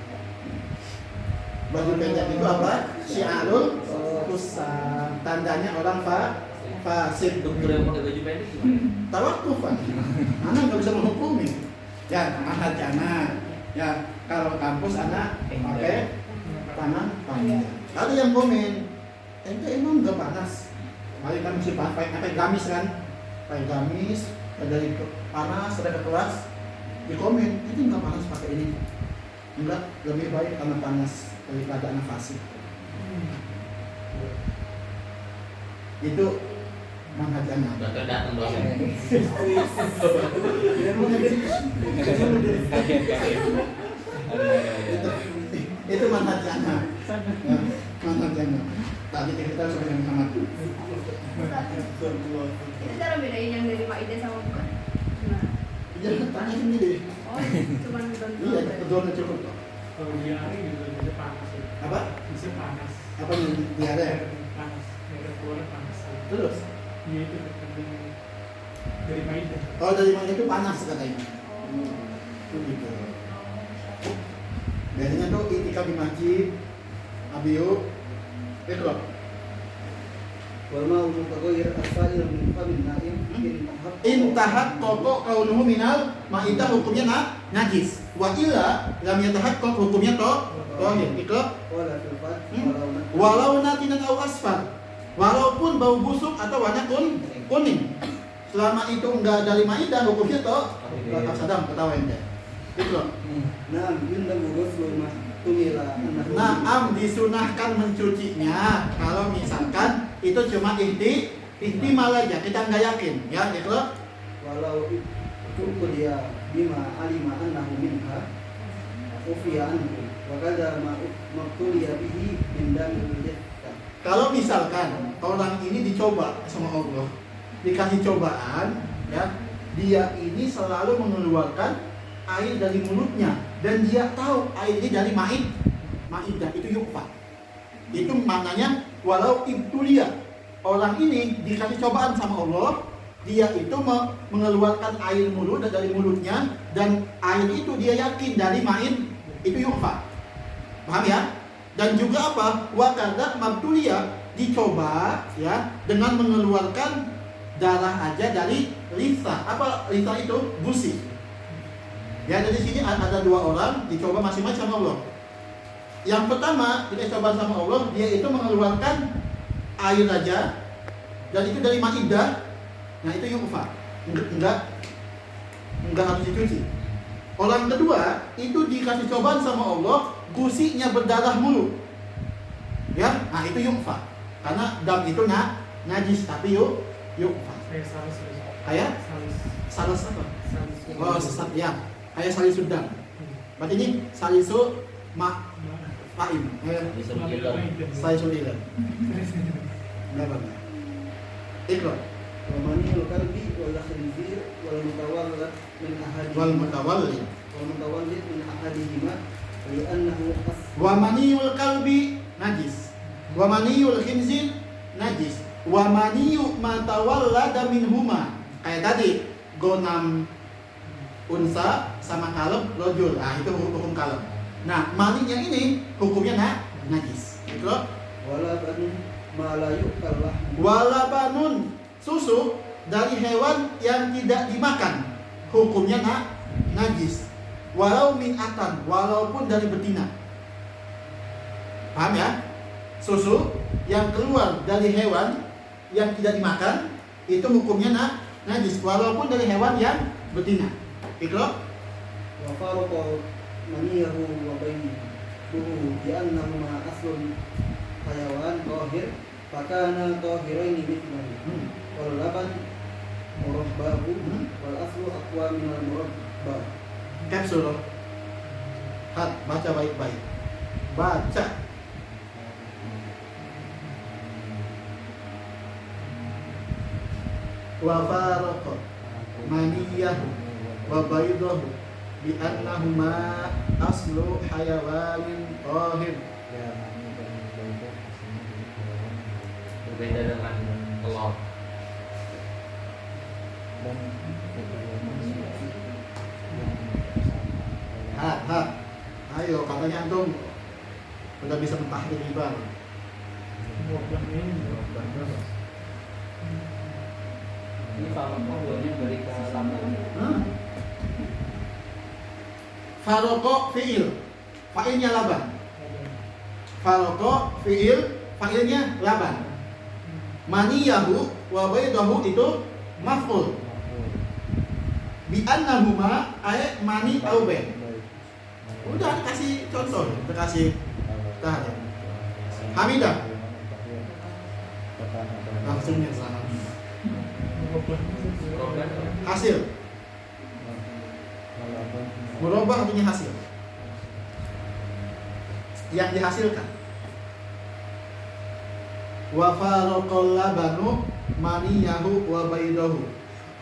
Speaker 3: Baju pendek itu apa? Syiarul fusaq. Tandanya orang fasik.
Speaker 2: Dokter yang pakai baju pendek gimana?
Speaker 3: Tawakufan. Anak nggak bisa menghukumi. Ya, mahal anak. Ya, kalau kampus anak pakai tangan panjang. Ada yang komen, ente emang nggak panas? Mari kan mesti pakai gamis kan? Pakai gamis, dari panas, ada ke kelas. Di komen, itu nggak panas pakai ini. Enggak, lebih baik karena panas daripada anak fasik. Itu manhaj anak.
Speaker 2: Dokter datang dosen. Kaget.
Speaker 3: Itu manhaj anak. Ya, manhaj anak. Tadi kita sudah Muhammad.
Speaker 6: Itu cara bedain yang dari Maidah sama bukan? Gimana?
Speaker 3: Iya, tanya sendiri.
Speaker 6: Oh, cuma bantu
Speaker 3: Iya,
Speaker 6: aja.
Speaker 3: betul cukup.
Speaker 4: Kalau di hari gitu bisa panas ya.
Speaker 3: Apa?
Speaker 4: Bisa panas.
Speaker 3: Apa yang diare?
Speaker 4: Panas. Air keluar panas.
Speaker 3: Terus?
Speaker 4: Iya itu tergantung dari Maidah.
Speaker 3: Oh, dari mana itu panas katanya. Itu gitu. Biasanya tuh itikaf di masjid, abiu, itu
Speaker 5: Walma mutaghayyir asalil min famin naim
Speaker 3: intahat koko kaunuhu minal ma'idah hukumnya najis. Wa illa lam yatahat kok hukumnya tohir. Itu
Speaker 5: wala fil fat
Speaker 3: walau natinan au asfar, walaupun bau busuk atau warna kuning, selama itu enggak dari ma'idah hukumnya sadam ketawa ente. Itu loh.
Speaker 5: Naam yundabu ghuslu ma tumila annahu
Speaker 3: Naam disunahkan mencucinya kalau misalkan itu cuma ihtimal aja, kita nggak yakin ya itu loh.
Speaker 5: walau itu dia bima alima annahu minha ufiya anhu wa kadza ma maqtuliya bihi min damil jithah.
Speaker 3: Kalau misalkan orang ini dicoba sama Allah, dikasih cobaan ya, dia ini selalu mengeluarkan air dari mulutnya dan dia tahu air ini dari ma'idah, itu yukfa. Itu maknanya walau ibtulia, orang ini dikasih cobaan sama Allah, dia itu mengeluarkan air mulut dari mulutnya dan air itu dia yakin dari ma'id, itu yukfa. Paham ya? Dan juga apa? Wakada mabtulia, dicoba ya dengan mengeluarkan darah aja dari lisa. Apa lisa itu? Gusi. Ya, dari sini ada dua orang dicoba masing-masing sama Allah. Yang pertama kita coba sama Allah, dia itu mengeluarkan air aja dan itu dari ma'idah. Nah itu yukfa, enggak harus dicuci. Orang kedua itu dikasih cobaan sama Allah, gusinya berdarah mulu. Ya, nah itu yukfa. Karena dam itu najis tapi yukfa.
Speaker 4: Kayak salis.
Speaker 3: Kayak
Speaker 4: Salis.
Speaker 3: salah apa?
Speaker 4: Salis.
Speaker 3: Oh sesat ya. Kayak salisudang. Berarti ini salisu fa'im. Salisudilan. Enggak apa-apa. Ikra.
Speaker 5: Wa maniyul kalbi wal khinzir wal mutawallid min ahadihima
Speaker 3: Wal mutawalli.
Speaker 5: wal mutawallid min ahadihima li'annahu
Speaker 3: Wa maniyul kalbi najis. Wa maniyul khinzir najis. Wa maniyu matawallada minhuma. Kayak tadi gonam unsa sama kalem rojul. Nah, itu hukum kalem. Nah, mani yang ini hukumnya najis. Gitu loh.
Speaker 5: wala banun ma la yu'kal lahmu
Speaker 3: Walabanun, susu dari hewan yang tidak dimakan, hukumnya najis. Walau min atan, walaupun dari betina. Paham ya? Susu yang keluar dari hewan yang tidak dimakan itu hukumnya najis, walaupun dari hewan yang betina. Ikro?
Speaker 5: wa faraqa maniyahu wa bayyihi bi annahuma aslun hayawan tahir fakana tahiraini mithlahu wal laban murabbahu wal aslu aqwa min al murabbah.
Speaker 3: Kapsul. Hat, baca baik-baik. Baca. Wa faraqa maniyahu wa baydahu bi annahuma aslu hayawanin tahir.
Speaker 2: Berbeda dengan telur.
Speaker 3: Hat. Ayo, katanya antum udah bisa mentahdir riba.
Speaker 2: Ini kalau buatnya dari ke lapan.
Speaker 3: Faroko fiil, failnya laban. Faroko fiil, failnya laban. Maniyahu wa baydahu itu maf'ul. Bi annahuma ay mani au bay. Udah kasih contoh, kasih tahan. Hamidah. Langsungnya sana. Hasil. Merubah artinya hasil. Yang dihasilkan. wa faraqal labanu maniyahu wa baidahu.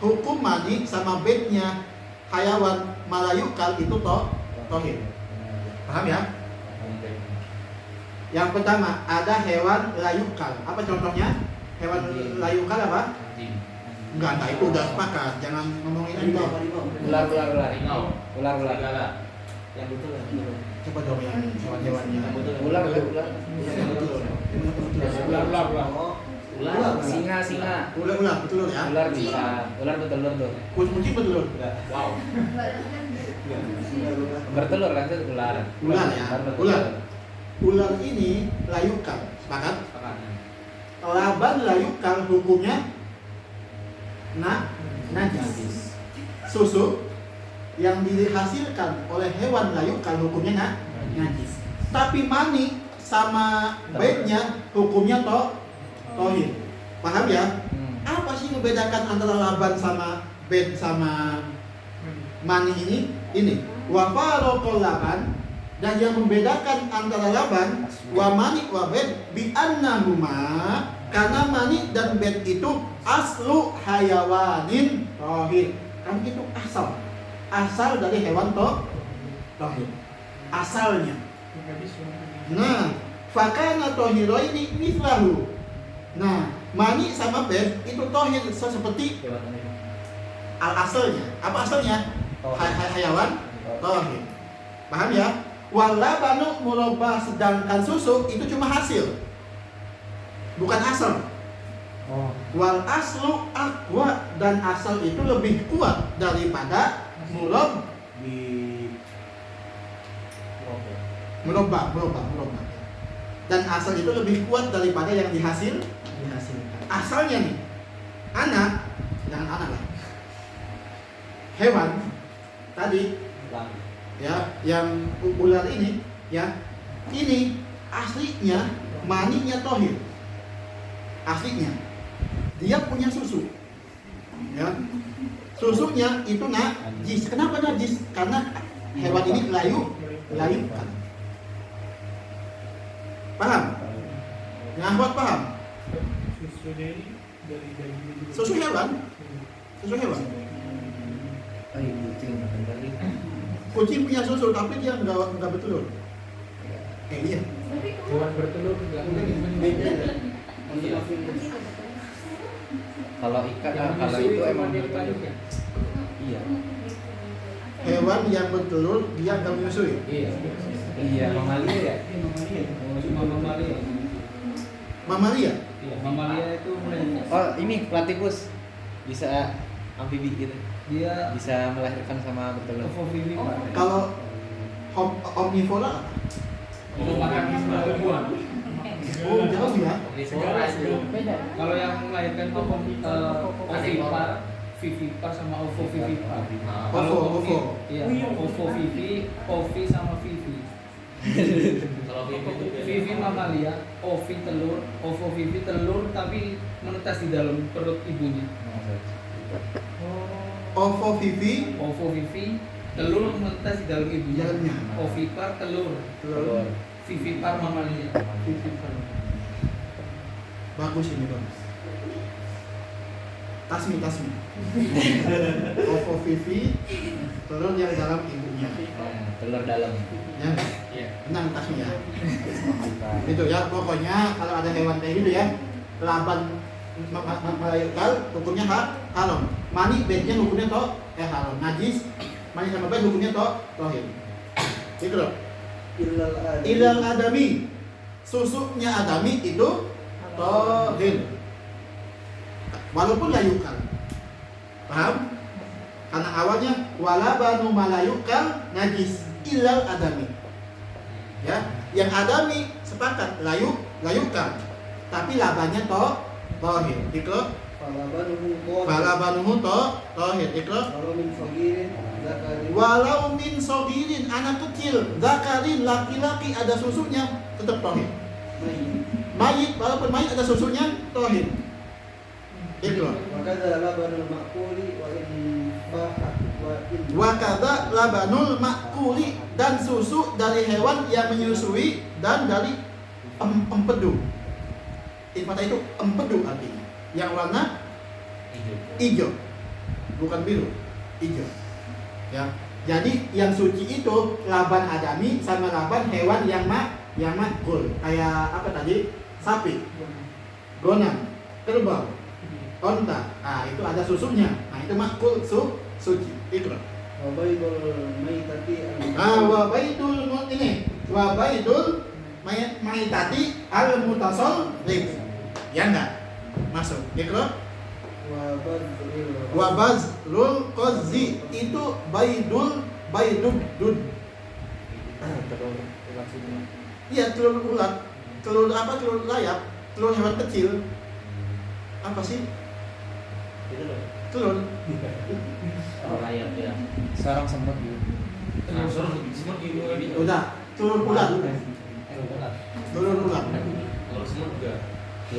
Speaker 3: Hukum mani sama bednya hayawan malayukal itu tohir. Paham ya? Yang pertama ada hewan layukal. Apa contohnya? Hewan layukal apa? Enggak, itu udah sepakat. Jangan ngomongin itu.
Speaker 7: Ular.
Speaker 2: Ular. Serigala.
Speaker 7: Yang betul ya. Betul.
Speaker 3: Coba dong yang hewan-hewannya.
Speaker 7: Ular.
Speaker 3: Yang betul.
Speaker 2: Ular. Singa.
Speaker 3: Ular betul ya.
Speaker 7: Ular bisa. Ular bertelur tuh.
Speaker 3: Kucing betul.
Speaker 2: Wow.
Speaker 7: Bertelur kan itu ular.
Speaker 3: Ular ya.
Speaker 7: Ular.
Speaker 3: Ular ini layukal. Sepakat?
Speaker 2: Sepakat.
Speaker 3: Laban layukal hukumnya najis. Susu yang dihasilkan oleh hewan layukal hukumnya najis. Tapi mani sama bednya hukumnya tohir. Paham ya? Apa sih membedakan antara laban sama bed sama mani ini? Ini wa faraqal laban, dan yang membedakan antara laban wa mani wa bed bi annahuma, karena mani dan bed itu aslu hayawanin tohir. Kan itu asal dari hewan tohir, asalnya. Nah, fakana tohiroini mislahu. Nah, mani sama bed itu tohir seperti asalnya. Apa asalnya? Hayawan tohir. Paham ya? Walabanu murabah, sedangkan susu itu cuma hasil, bukan asal. Wal aslu aqwa, dan asal itu lebih kuat daripada murabah. Dan asal itu lebih kuat daripada yang dihasilkan. Asalnya nih, jangan anak lah. Hewan tadi ya, yang ular ini ya, ini aslinya maninya tohir. Aslinya dia punya susu ya, susunya itu najis. Kenapa najis? Karena hewan ini layukan. Paham? Ngahwat paham? Susu hewan. Kucing punya susu tapi dia nggak bertelur. Iya.
Speaker 1: Hewan bertelur enggak.
Speaker 7: Kalau ikan, kalau itu emang bertelur. Iya.
Speaker 3: Hewan yang bertelur dia nggak menyusui.
Speaker 7: Iya, mamalia ya.
Speaker 3: Mamalia.
Speaker 5: Mamalia itu
Speaker 7: Oh, ini platypus bisa amfibi gitu.
Speaker 5: dia
Speaker 7: Bisa melahirkan sama bertelur.
Speaker 5: ovovivipar.
Speaker 3: Kalau omnivora apa?
Speaker 1: Makan semua.
Speaker 3: Oh, jauh ya.
Speaker 5: Kalau yang melahirkan itu ovipar sama ovovivipar.
Speaker 3: Ovo.
Speaker 5: Iya, ovovivi, ovi sama vivi.
Speaker 2: Kalau
Speaker 5: Vivi mamalia, ovi telur, ovovivi telur tapi menetas di dalam perut ibunya.
Speaker 3: Ovovivi
Speaker 5: Ovovivi telur menetas di dalam ibunya.
Speaker 3: Dalamnya.
Speaker 5: Ovipar telur,
Speaker 3: telur.
Speaker 5: vivipar mamalia.
Speaker 3: Bagus ini bagus. Tasmi. Ovovivi telur yang dalam ibunya.
Speaker 7: Telur dalam.
Speaker 3: Ya,
Speaker 2: Iya.
Speaker 3: tenang tasmi ya. Itu ya, pokoknya kalau ada hewan kayak gitu ya, laban melayukal hukumnya haram. Mani bednya hukumnya haram. Najis, mani sama bed hukumnya tohir. Gitu loh. Ilal adami, susunya adami itu tohir, walaupun layukal. Paham? Karena awalnya walabanu malayukal najis ilal adami. Ya, yang adami sepakat layukal, tapi labannya tohir. Itu falabanuhu tohir. Itu walau min sogirin, anak kecil, zakarin, laki-laki ada susunya tetap tohir. Mayit, walaupun mayit ada susunya tohir. Itu. Wakada labanul makuli, dan susu dari hewan yang menyusui dan dari empedu. infata itu empedu artinya. Yang warna
Speaker 2: Hijau.
Speaker 3: hijau, bukan biru, hijau. Ya. Jadi yang suci itu laban adami sama laban hewan yang makul. Kayak apa tadi? Sapi, gonang, kerbau, onta. Nah, itu ada susunya. Nah, itu makul suci. Ikra.
Speaker 5: Wabaidul maitati
Speaker 3: Wabaidul ini. Wabaidul maitati al-mutasol ya enggak? Masuk. Ikra. Wabazlul qazi itu baidul dud. Iya, telur ulat. Telur apa? Telur layap. Telur hewan kecil. Apa sih? Telur.
Speaker 2: Oh, layar ya.
Speaker 1: Sekarang semut gitu.
Speaker 2: Nah, semut ini.
Speaker 3: Udah, telur ulat. Telur ulat.
Speaker 2: Kalau semut juga.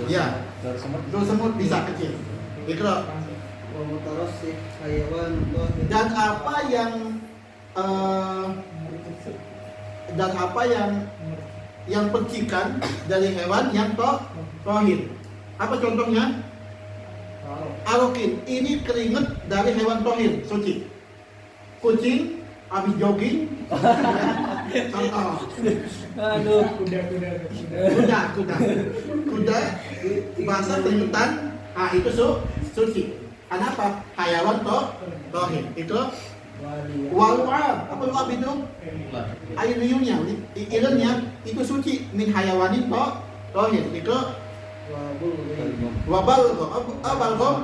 Speaker 3: Iya,
Speaker 1: Telur semut.
Speaker 3: telur semut bisa kecil. Ikra.
Speaker 5: wa mutarassih hayawan dhahir.
Speaker 3: Dan apa yang percikan dari hewan yang tohir. Apa contohnya? Arokin. Ini keringet dari hewan tohir, suci. Kucing habis jogging. Contoh.
Speaker 1: Aduh.
Speaker 3: Kuda basah keringetan. Ah, itu suci. Kenapa? Hayawan tohir. Itu walu'ab. Apa lu'ab itu? Air liurnya, irennya itu suci. Min hayawanin tohir. Itu wabalgom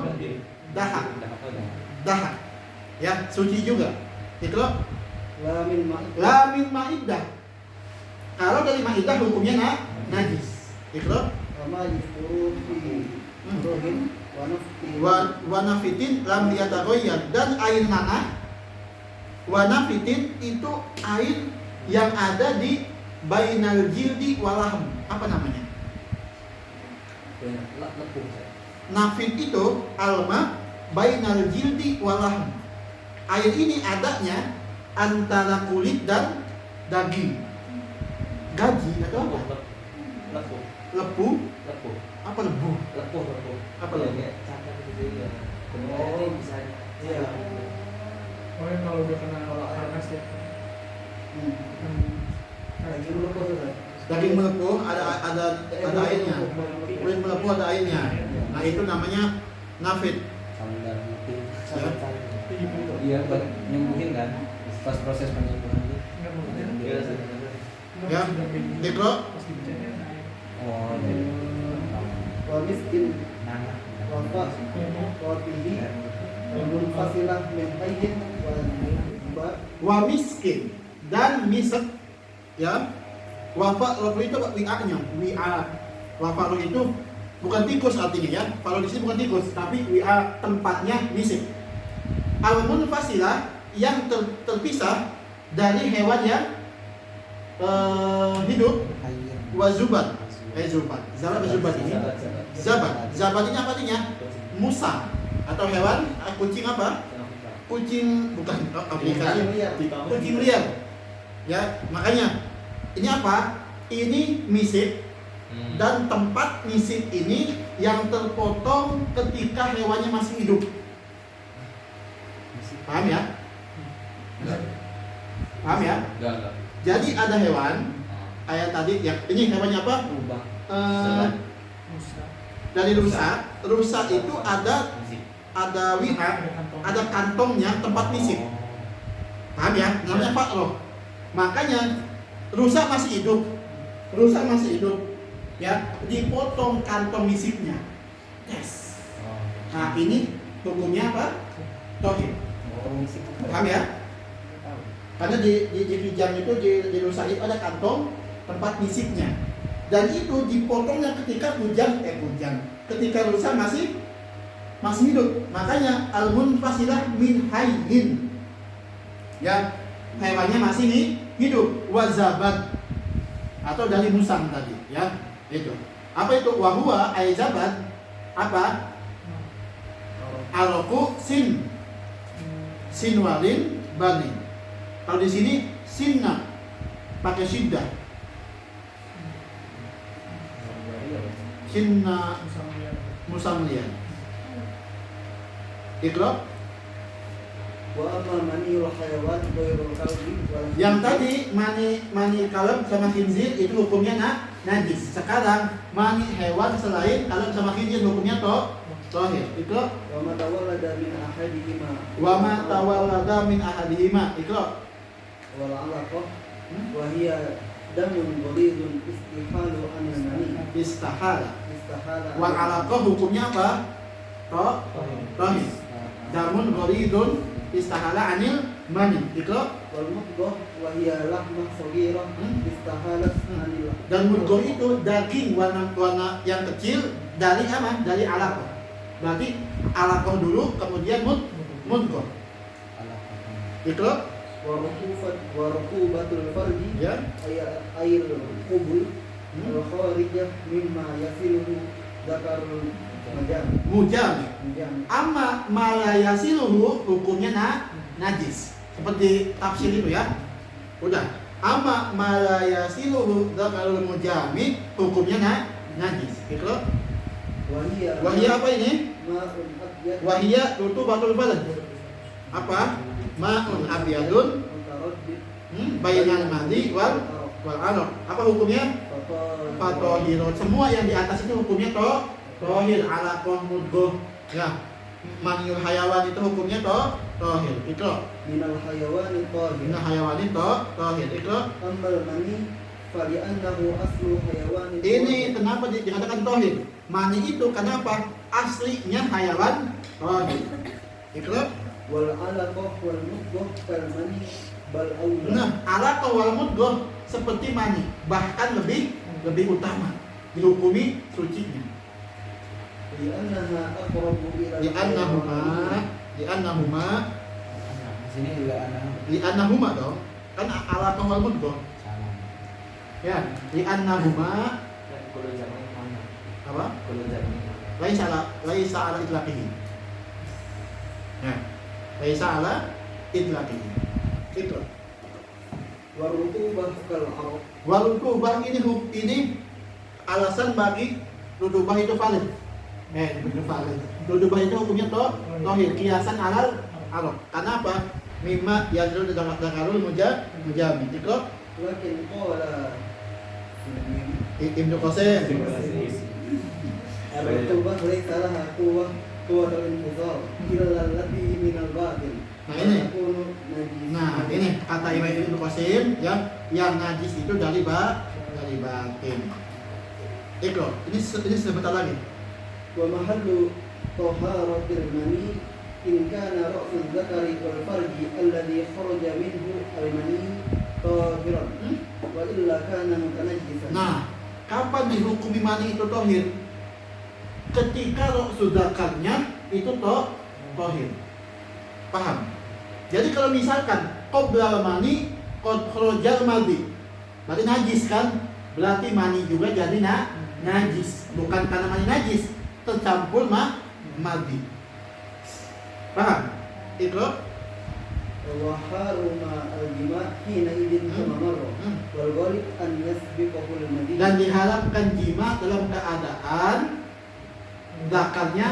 Speaker 3: dahak. Ya, suci juga. Itu lamin ma'idah. Kalau dari ma'idah hukumnya najis. Itu
Speaker 5: Ama yusuru fi rohin wa nafti
Speaker 3: wanafitin lam yataghayyar. Dan air nanah wanafitin itu air yang ada di bainal jildi walahm. Apa namanya? Nafit itu alma bainal jildi walahm. Air ini adanya antara kulit dan daging. Gaji atau apa? Lepu? Apa lebu? Apa lebu?
Speaker 5: Oh, iya.
Speaker 4: Oh, yang kalau udah kena panas ya.
Speaker 5: Lagi melepuh Ustaz.
Speaker 3: Daging melepuh ada airnya. Kulit melepuh ada airnya. Nah, itu namanya nafit.
Speaker 1: Iya, buat nyembuhin kan. Pas proses penyembuhan itu.
Speaker 3: Ya, Dikro.
Speaker 1: Oh,
Speaker 5: Wa miskin wa fa wa fihi wa fasilah min hayyin
Speaker 3: Wa miskin dan misek, ya. Wafa itu wi'anya, wi'a. Wafa itu bukan tikus artinya ya. Kalau di sini bukan tikus, tapi wi'a tempatnya misik. Al-munfasilah yang terpisah dari hewan yang hidup. Wazubat. Zabat ini. Zabat ini apa artinya? Musa atau hewan kucing apa? Kucing bukan aplikasi. Kucing liar. Ya, makanya ini apa? Ini misik dan tempat misik ini yang terpotong ketika hewannya masih hidup. Paham ya? Paham ya?
Speaker 2: Enggak.
Speaker 3: Jadi ada hewan kayak tadi ya, ini hewannya apa? Dari rusa itu ada wiha, ada kantongnya tempat misik. Paham ya? Namanya fakroh. Makanya rusa masih hidup, ya, dipotong kantong misiknya. Yes. Nah, ini hukumnya apa? Tohir. Paham ya? Karena di kijang itu di rusa itu ada kantong tempat misiknya. Dan itu dipotongnya ketika ketika rusa masih hidup. Makanya al-munfasilah min hayyin. Ya, hewannya masih hidup. Wazabat atau dari musang tadi, ya. Itu. Apa itu? Wahua aizabat apa? Aroku sinwalin bani. Kalau di sini sinna pakai syiddah. Sinna musamlian. Ikra.
Speaker 5: Wa amma maniul hayawan ghairul qalbi wal
Speaker 3: Yang tadi mani kalb sama khinzir itu hukumnya najis. Sekarang mani hewan selain kalb sama khinzir hukumnya tohir. Ikra.
Speaker 5: wa ma tawallada min ahadihima
Speaker 3: Wa ma tawallada min ahadihima. Ikra.
Speaker 5: wal alaqah wa hiya damun ghalidun istihalu anil mani
Speaker 3: Istahala.
Speaker 5: istahala
Speaker 3: Wal alaqah hukumnya apa? Tohir. Damun ghalidun istahala anil mani. Ikra.
Speaker 5: wal mudghah wa hiya lahmah saghirah istahalat anil
Speaker 3: Dan mudghah itu daging warna yang kecil dari apa? Dari alaqah. Berarti alaqah dulu kemudian mudghah. Ikra.
Speaker 5: wa rukubatul farji
Speaker 3: Ya.
Speaker 5: air qubul al kharijah mimma yasiluhu dzakarul majam
Speaker 3: Mujam. Amma malayasiluhu hukumnya najis. Seperti tafsir itu ya. Udah. Amma malayasiluhu dzakarul mujami hukumnya najis. Ikra. Wahia apa ini?
Speaker 5: ma'un abyad
Speaker 3: Wahia rutubatul balad. Apa? Ma'un abyadun
Speaker 5: mutaraddid
Speaker 3: bainal madi wal alaq. Apa hukumnya? Fatohirun. Semua yang di atas itu hukumnya tohir. Alaqah mudghah. Ya. Maniul hayawan itu hukumnya tohir. Ikra.
Speaker 5: minal hayawani tahir
Speaker 3: Inna hayawani tohir. Ikra.
Speaker 5: ammal mani fali annahu aslu hayawani
Speaker 3: Ini kenapa dikatakan tohir? Mani itu kenapa? Aslinya hayawan tohir. Ikra.
Speaker 5: wal alaqah wal mudghah kal mani bal aula
Speaker 3: Nah, alaqah wal mudghah seperti mani, bahkan lebih utama dihukumi sucinya.
Speaker 5: li'annaha aqrabu ila
Speaker 3: Li'annahuma
Speaker 1: Sini juga anak
Speaker 3: li'annahuma dong. Kan alaqah wal mudghah.
Speaker 1: sama.
Speaker 3: Ya, li'annahuma
Speaker 2: Kalau zaman mana?
Speaker 3: apa?
Speaker 2: Kalau zaman mana?
Speaker 3: Laisa ala itlaqihi. Ya. Laisa ala itlaqihi. Itu.
Speaker 5: warutubah kal araq
Speaker 3: Walutubah ini alasan bagi rutubah itu valid. Itu valid. Rutubah itu hukumnya tohir, kiasan alal arok. Karena apa? Mimma yadru dakarul mujami. Itu
Speaker 5: lakin qala
Speaker 3: Ibnu Qasim.
Speaker 5: arutubah laysa laha quwwatul infizar illa allati min al batil
Speaker 3: Nah, ini.
Speaker 5: takunu najis
Speaker 3: Nah, ini kata Imam Ibnu Qasim yang najis itu dari batin. Ikro, ini sebentar lagi.
Speaker 5: wa mahallu taharatil mani in kana ra'sul dzakari wal farji alladhi kharaja minhu al mani tahiran wa illa kana mutanajjisan
Speaker 3: Nah, kapan dihukumi mani itu tohir? Ketika sudakarnya itu tohir. Paham? Jadi kalau misalkan qoblal mani qad kharajal madi, berarti najis kan? Berarti mani juga jadi najis. Bukan karena mani najis, tercampur madi. Paham? Itu
Speaker 5: wa haruma al jima' hina idin kama marra wal ghalib an yasbiqahu al madi
Speaker 3: dan diharapkan jima dalam keadaan zakarnya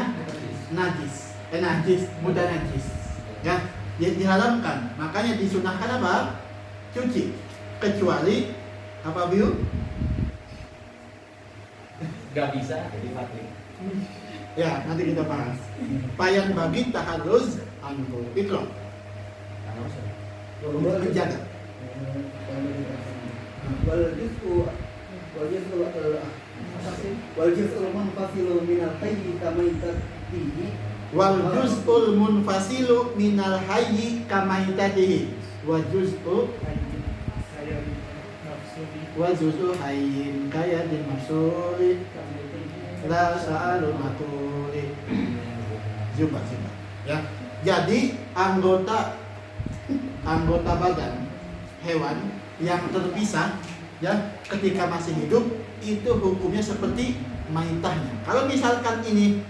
Speaker 3: najis, mudah najis. Ya, diharamkan. Makanya disunahkan apa? Cuci. Kecuali apa biu?
Speaker 2: Gak bisa jadi fatih.
Speaker 3: Ya, nanti kita bahas. Payang bagi taharruz anhu. Itu menjaga.
Speaker 5: wal juz'u munfasilu min al hayy kama yatatihi
Speaker 3: Wal juz'ul munfasilu minal hayyi kamaitatihi. Wa juz'u hayyin kayadin masuli la sa'alul makuli. Coba. Ya. Jadi anggota badan hewan yang terpisah ya ketika masih hidup itu hukumnya seperti maitahnya. Kalau misalkan ini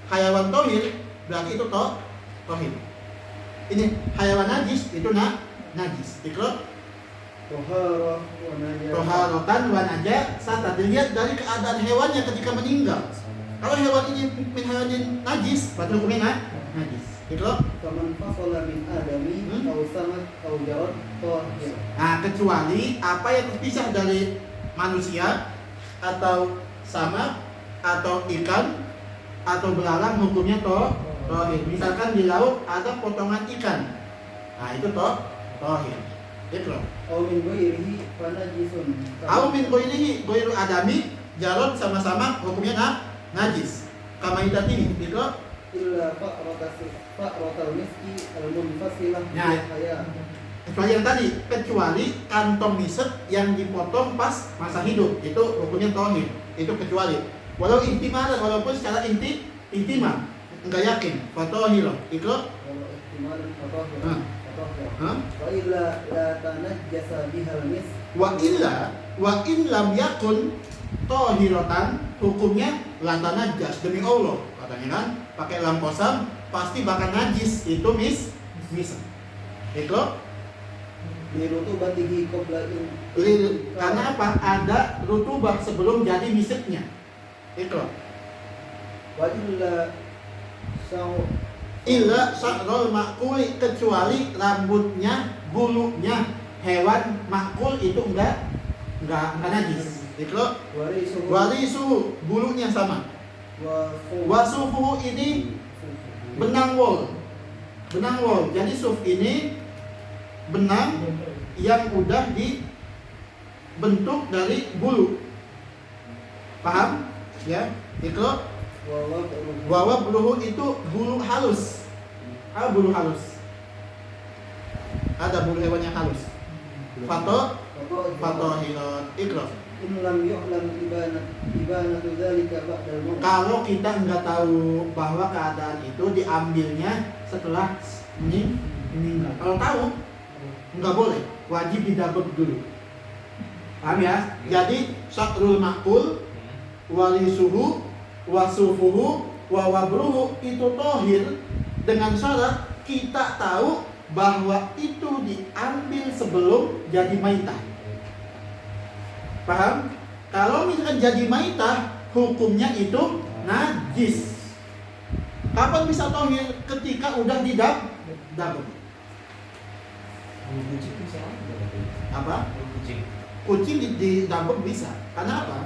Speaker 3: hayawan tohir berarti itu tohir. Ini hayawan najis itu najis. Ikra.
Speaker 5: Toharah wa najah.
Speaker 3: Toharotan wa najasatan. Dilihat dari keadaan hewannya ketika meninggal. Kalau hewan ini min hayanin najis, berarti hukumnya najis. Gitu loh.
Speaker 5: Faman fasala min adami aw samat aw jarad tahir.
Speaker 3: Nah, kecuali apa yang terpisah dari manusia atau sama atau ikan atau belalang, hukumnya tohir. Misalkan di laut ada potongan ikan, nah itu tohir. Itu loh.
Speaker 5: Aw min ghairihi fanajisun.
Speaker 3: Au min ghairihi ghairu adami jarod sama-sama hukumnya najis. Kama ini gitu.
Speaker 5: Illa fa'ratal miski al-munfasilah
Speaker 3: Ya.
Speaker 5: bil haya.
Speaker 3: Kecuali yang tadi, kecuali kantong misek yang dipotong pas masa hidup, itu hukumnya tohir. Itu kecuali. Walau intimalan, walaupun secara intimah, enggak yakin, fatohir. Itu
Speaker 5: Kalau ihtimal fatahir.
Speaker 3: Hah?
Speaker 5: Fatahir.
Speaker 3: Hah?
Speaker 5: Wa illa la tanajjasa bihal mis.
Speaker 3: wa in lam yakun tohirotan, hukumnya lantanajas demi Allah katanya kan, pakai lam kosam pasti bakal najis, itu misek. Itu
Speaker 5: Lirutubatihi qabla
Speaker 3: karena apa? Ada rutubah sebelum jadi miseknya. Itu
Speaker 5: wa illa saw
Speaker 3: illa sya'rul makuli, kecuali rambutnya, bulunya hewan makul itu enggak najis. Itu
Speaker 5: warisuhu
Speaker 3: warisu, bulunya sama.
Speaker 5: wa
Speaker 3: Wasufuhu ini benang wol. Jadi suf ini benang yang udah dibentuk dari bulu. Paham? Ya, itu wawa buluhu itu bulu halus. Apa bulu halus? Ada bulu hewan yang halus. Fatohirot ikro.
Speaker 5: in lam yu'lam ibanatu dzalika ba'da al-maut.
Speaker 3: Kalau kita nggak tahu bahwa keadaan itu diambilnya setelah meninggal. Kalau tahu, nggak boleh, wajib didabek dulu. Paham ya? Jadi syakrul makul, walisuhu, wasufuhu, wawabruhu itu tohir dengan syarat kita tahu bahwa itu diambil sebelum jadi maitah. Paham? Kalau misalkan jadi maitah, hukumnya itu najis. Kapan bisa tohir? Ketika udah didabek.
Speaker 1: Kucing bisa
Speaker 3: Apa?
Speaker 2: Kucing.
Speaker 3: Kucing didabek bisa. Karena apa?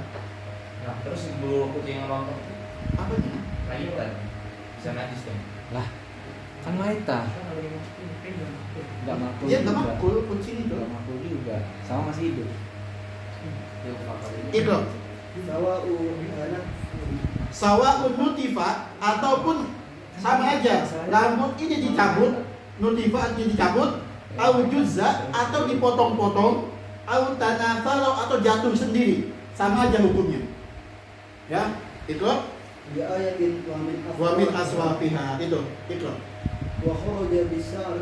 Speaker 2: Nah, terus bulu kucing yang rontok
Speaker 3: Apanya?
Speaker 2: kayu kan bisa najis dong.
Speaker 1: kan maita nggak makul
Speaker 3: Dia nggak
Speaker 1: juga.
Speaker 3: makul, kucing itu.
Speaker 1: Nggak makul juga sama masih hidup.
Speaker 3: Itu.
Speaker 5: Sawa'u anak
Speaker 3: Sawa'un nutifa ataupun sama aja. Rambut ini dicabut, nutifa ini dicabut, au juzza atau dipotong-potong, au tanafaro atau jatuh sendiri, sama aja hukumnya. Ya, itu
Speaker 5: bi ayatin
Speaker 3: wa min aswafiha itu.
Speaker 5: wa kharaja bisar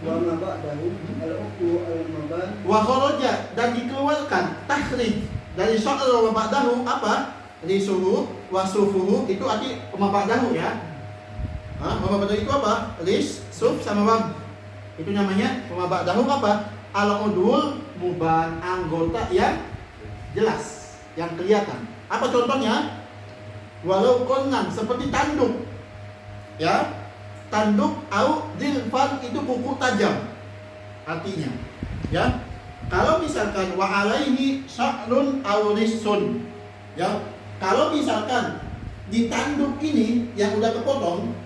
Speaker 5: wa ma ba'dahu al-uqu al-maban
Speaker 3: Wa kharaja, dan dikeluarkan takhrij dari sya'ra wa ba'dahu apa? Lisuhu wa sufuhu, itu arti wa ba'dahu ya. Wa ba'dahu itu apa? Lis, suf sama wab. Itu namanya wa ba'dahu apa? Al-udul muban, anggota yang jelas, yang kelihatan. Apa contohnya? Walau konan, seperti tanduk. Ya, tanduk au dilfan itu kuku tajam artinya. Ya, kalau misalkan wa alaihi sya'run aw lisun, ya, kalau misalkan di tanduk ini yang udah terpotong,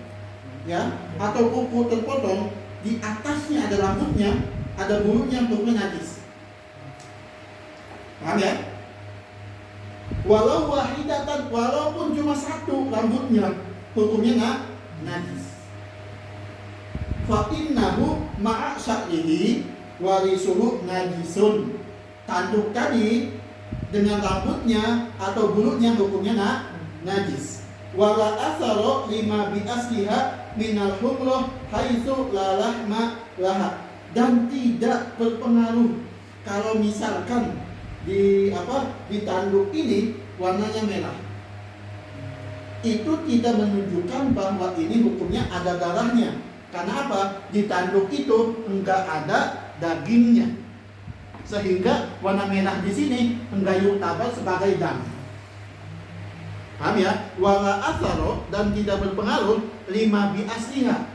Speaker 3: ya, atau kuku terpotong, di atasnya ada rambutnya, ada bulunya, hukumnya najis. Paham ya? Walau wahidatan, walaupun cuma satu rambutnya, hukumnya najis. Fa innahu ma'a sya'rihi warisuhu najisun. Tanduk tadi dengan rambutnya atau bulunya hukumnya najis. Wala asaro lima bi asliha minal humrah haitsu la lahma laha. Dan tidak berpengaruh kalau misalkan di tanduk ini warnanya merah, itu tidak menunjukkan bahwa ini hukumnya ada darahnya. Karena apa? Di tanduk itu enggak ada dagingnya. sehingga warna merah di sini menggayungkan sebagai dam. Paham ya? Wala atharo, dan tidak berpengaruh lima bi asliha,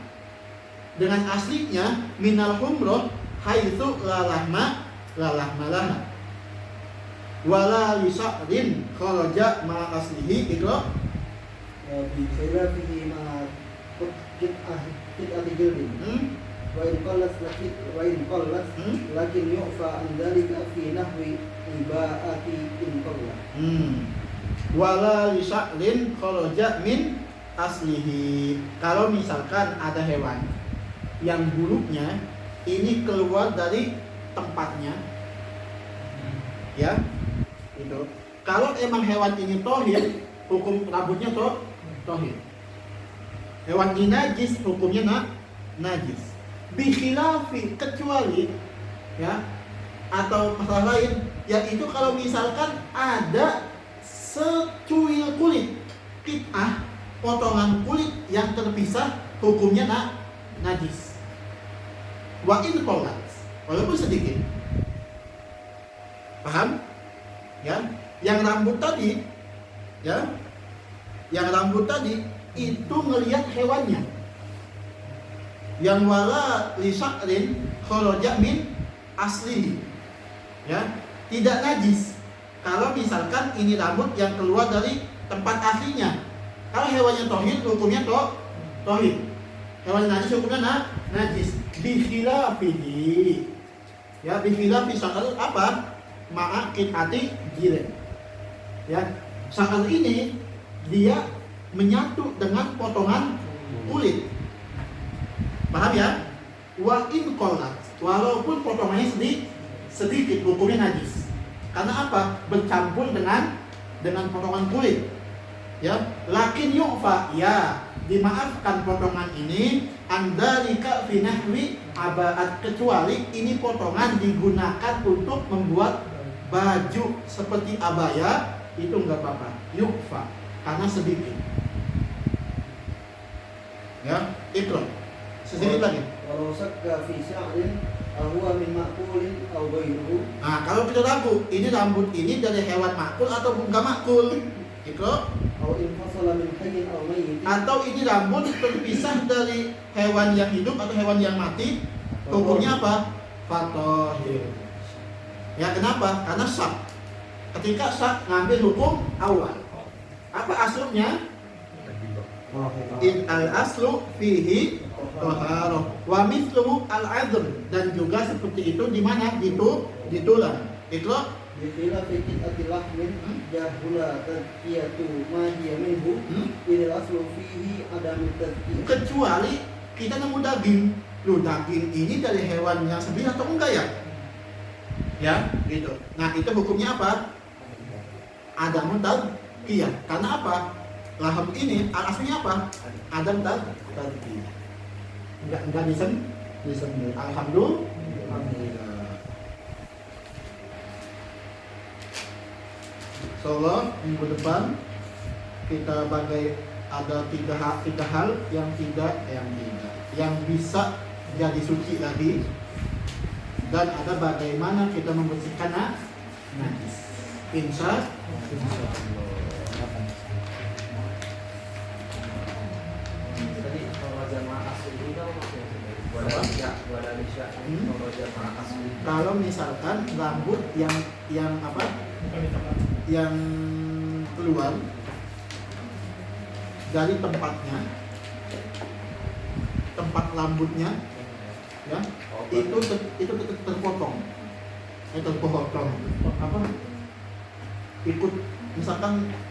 Speaker 3: dengan aslinya minal humroh haitsu la lahma laha. Wala lisa'rin kharaja ma aslihi itu
Speaker 5: بخلافه مع قطعة جلد وإن قلت لكن يعفى عن ذلك في نحو إباءة إن قلت.
Speaker 3: Wala lisa'rin kharaja min aslihi. Kalau misalkan ada hewan yang bulunya ini keluar dari tempatnya, ya, itu. Kalau emang hewan ini tohir, hukum rambutnya tohir. Hewan ini najis, hukumnya najis. Bikhilafi, kecuali, ya, atau masalah lain, yaitu kalau misalkan ada secuil kulit, qit'ah, potongan kulit yang terpisah, hukumnya najis. Wa in qolat, walaupun sedikit. Paham? Ya, yang rambut tadi, ya, yang rambut tadi itu ngelihat hewannya. Yang wala lisa'rin kharaja min aslihi, ya, tidak najis. Kalau misalkan ini rambut yang keluar dari tempat aslinya. Kalau hewannya tohir, hukumnya tohir. Hewan najis hukumnya najis. Bikhilafihi, ya, bikhilafi sa'al apa? Ma'akid ati jiren. Ya, sa'al ini dia menyatu dengan potongan kulit. Paham ya? Wa in qolat, walaupun potongannya sedikit, hukumnya najis. Karena apa? Bercampur dengan potongan kulit. Ya, lakin yu'fa, ya, dimaafkan potongan ini andalika fi nahwi abaat, kecuali ini potongan digunakan untuk membuat baju seperti abaya, itu enggak apa-apa. Yu'fa, karena sedikit. Ya, ikro. Sedikit lagi.
Speaker 5: Walau sakka fi sya'rin huwa min ma'kulin aw ghairuhu.
Speaker 3: Nah, kalau kita ragu, ini rambut ini dari hewan makul atau enggak makul? Ikro.
Speaker 5: Aw infasala min hayyin aw mayyitin.
Speaker 3: Atau ini rambut terpisah dari hewan yang hidup atau hewan yang mati, hukumnya apa? Fatohir. Ya, kenapa? Karena syak. Ketika syak ngambil hukum awal. Apa aslunya? In al aslu fihi toharoh wa mithluhu al adr, dan juga seperti itu di mana? Di tulang. Ikro.
Speaker 5: Bila fikir atilah min jahula tadkiyatu ma hiya minhu idil aslu fihi adam tadkiyah.
Speaker 3: Kecuali kita nemu daging. Loh, daging ini dari hewan yang sembilan atau enggak ya? Ya, gitu. Nah, itu hukumnya apa? Adam tadkiyah. Karena apa? Laham ini aslinya apa? Adam tadkiyah. Enggak disembelih. Alhamdulillah. Insyaallah minggu depan kita ada tiga hal yang bisa jadi suci lagi, dan ada bagaimana kita membersihkan najis. Insya Allah.
Speaker 7: Tadi kalau jamaah asli itu apa maksudnya? Wala lisya kalau jamaah asli.
Speaker 3: Kalau misalkan rambut yang apa? Yang keluar dari tempatnya, tempat rambutnya, ya, itu terpotong, apa? Ikut misalkan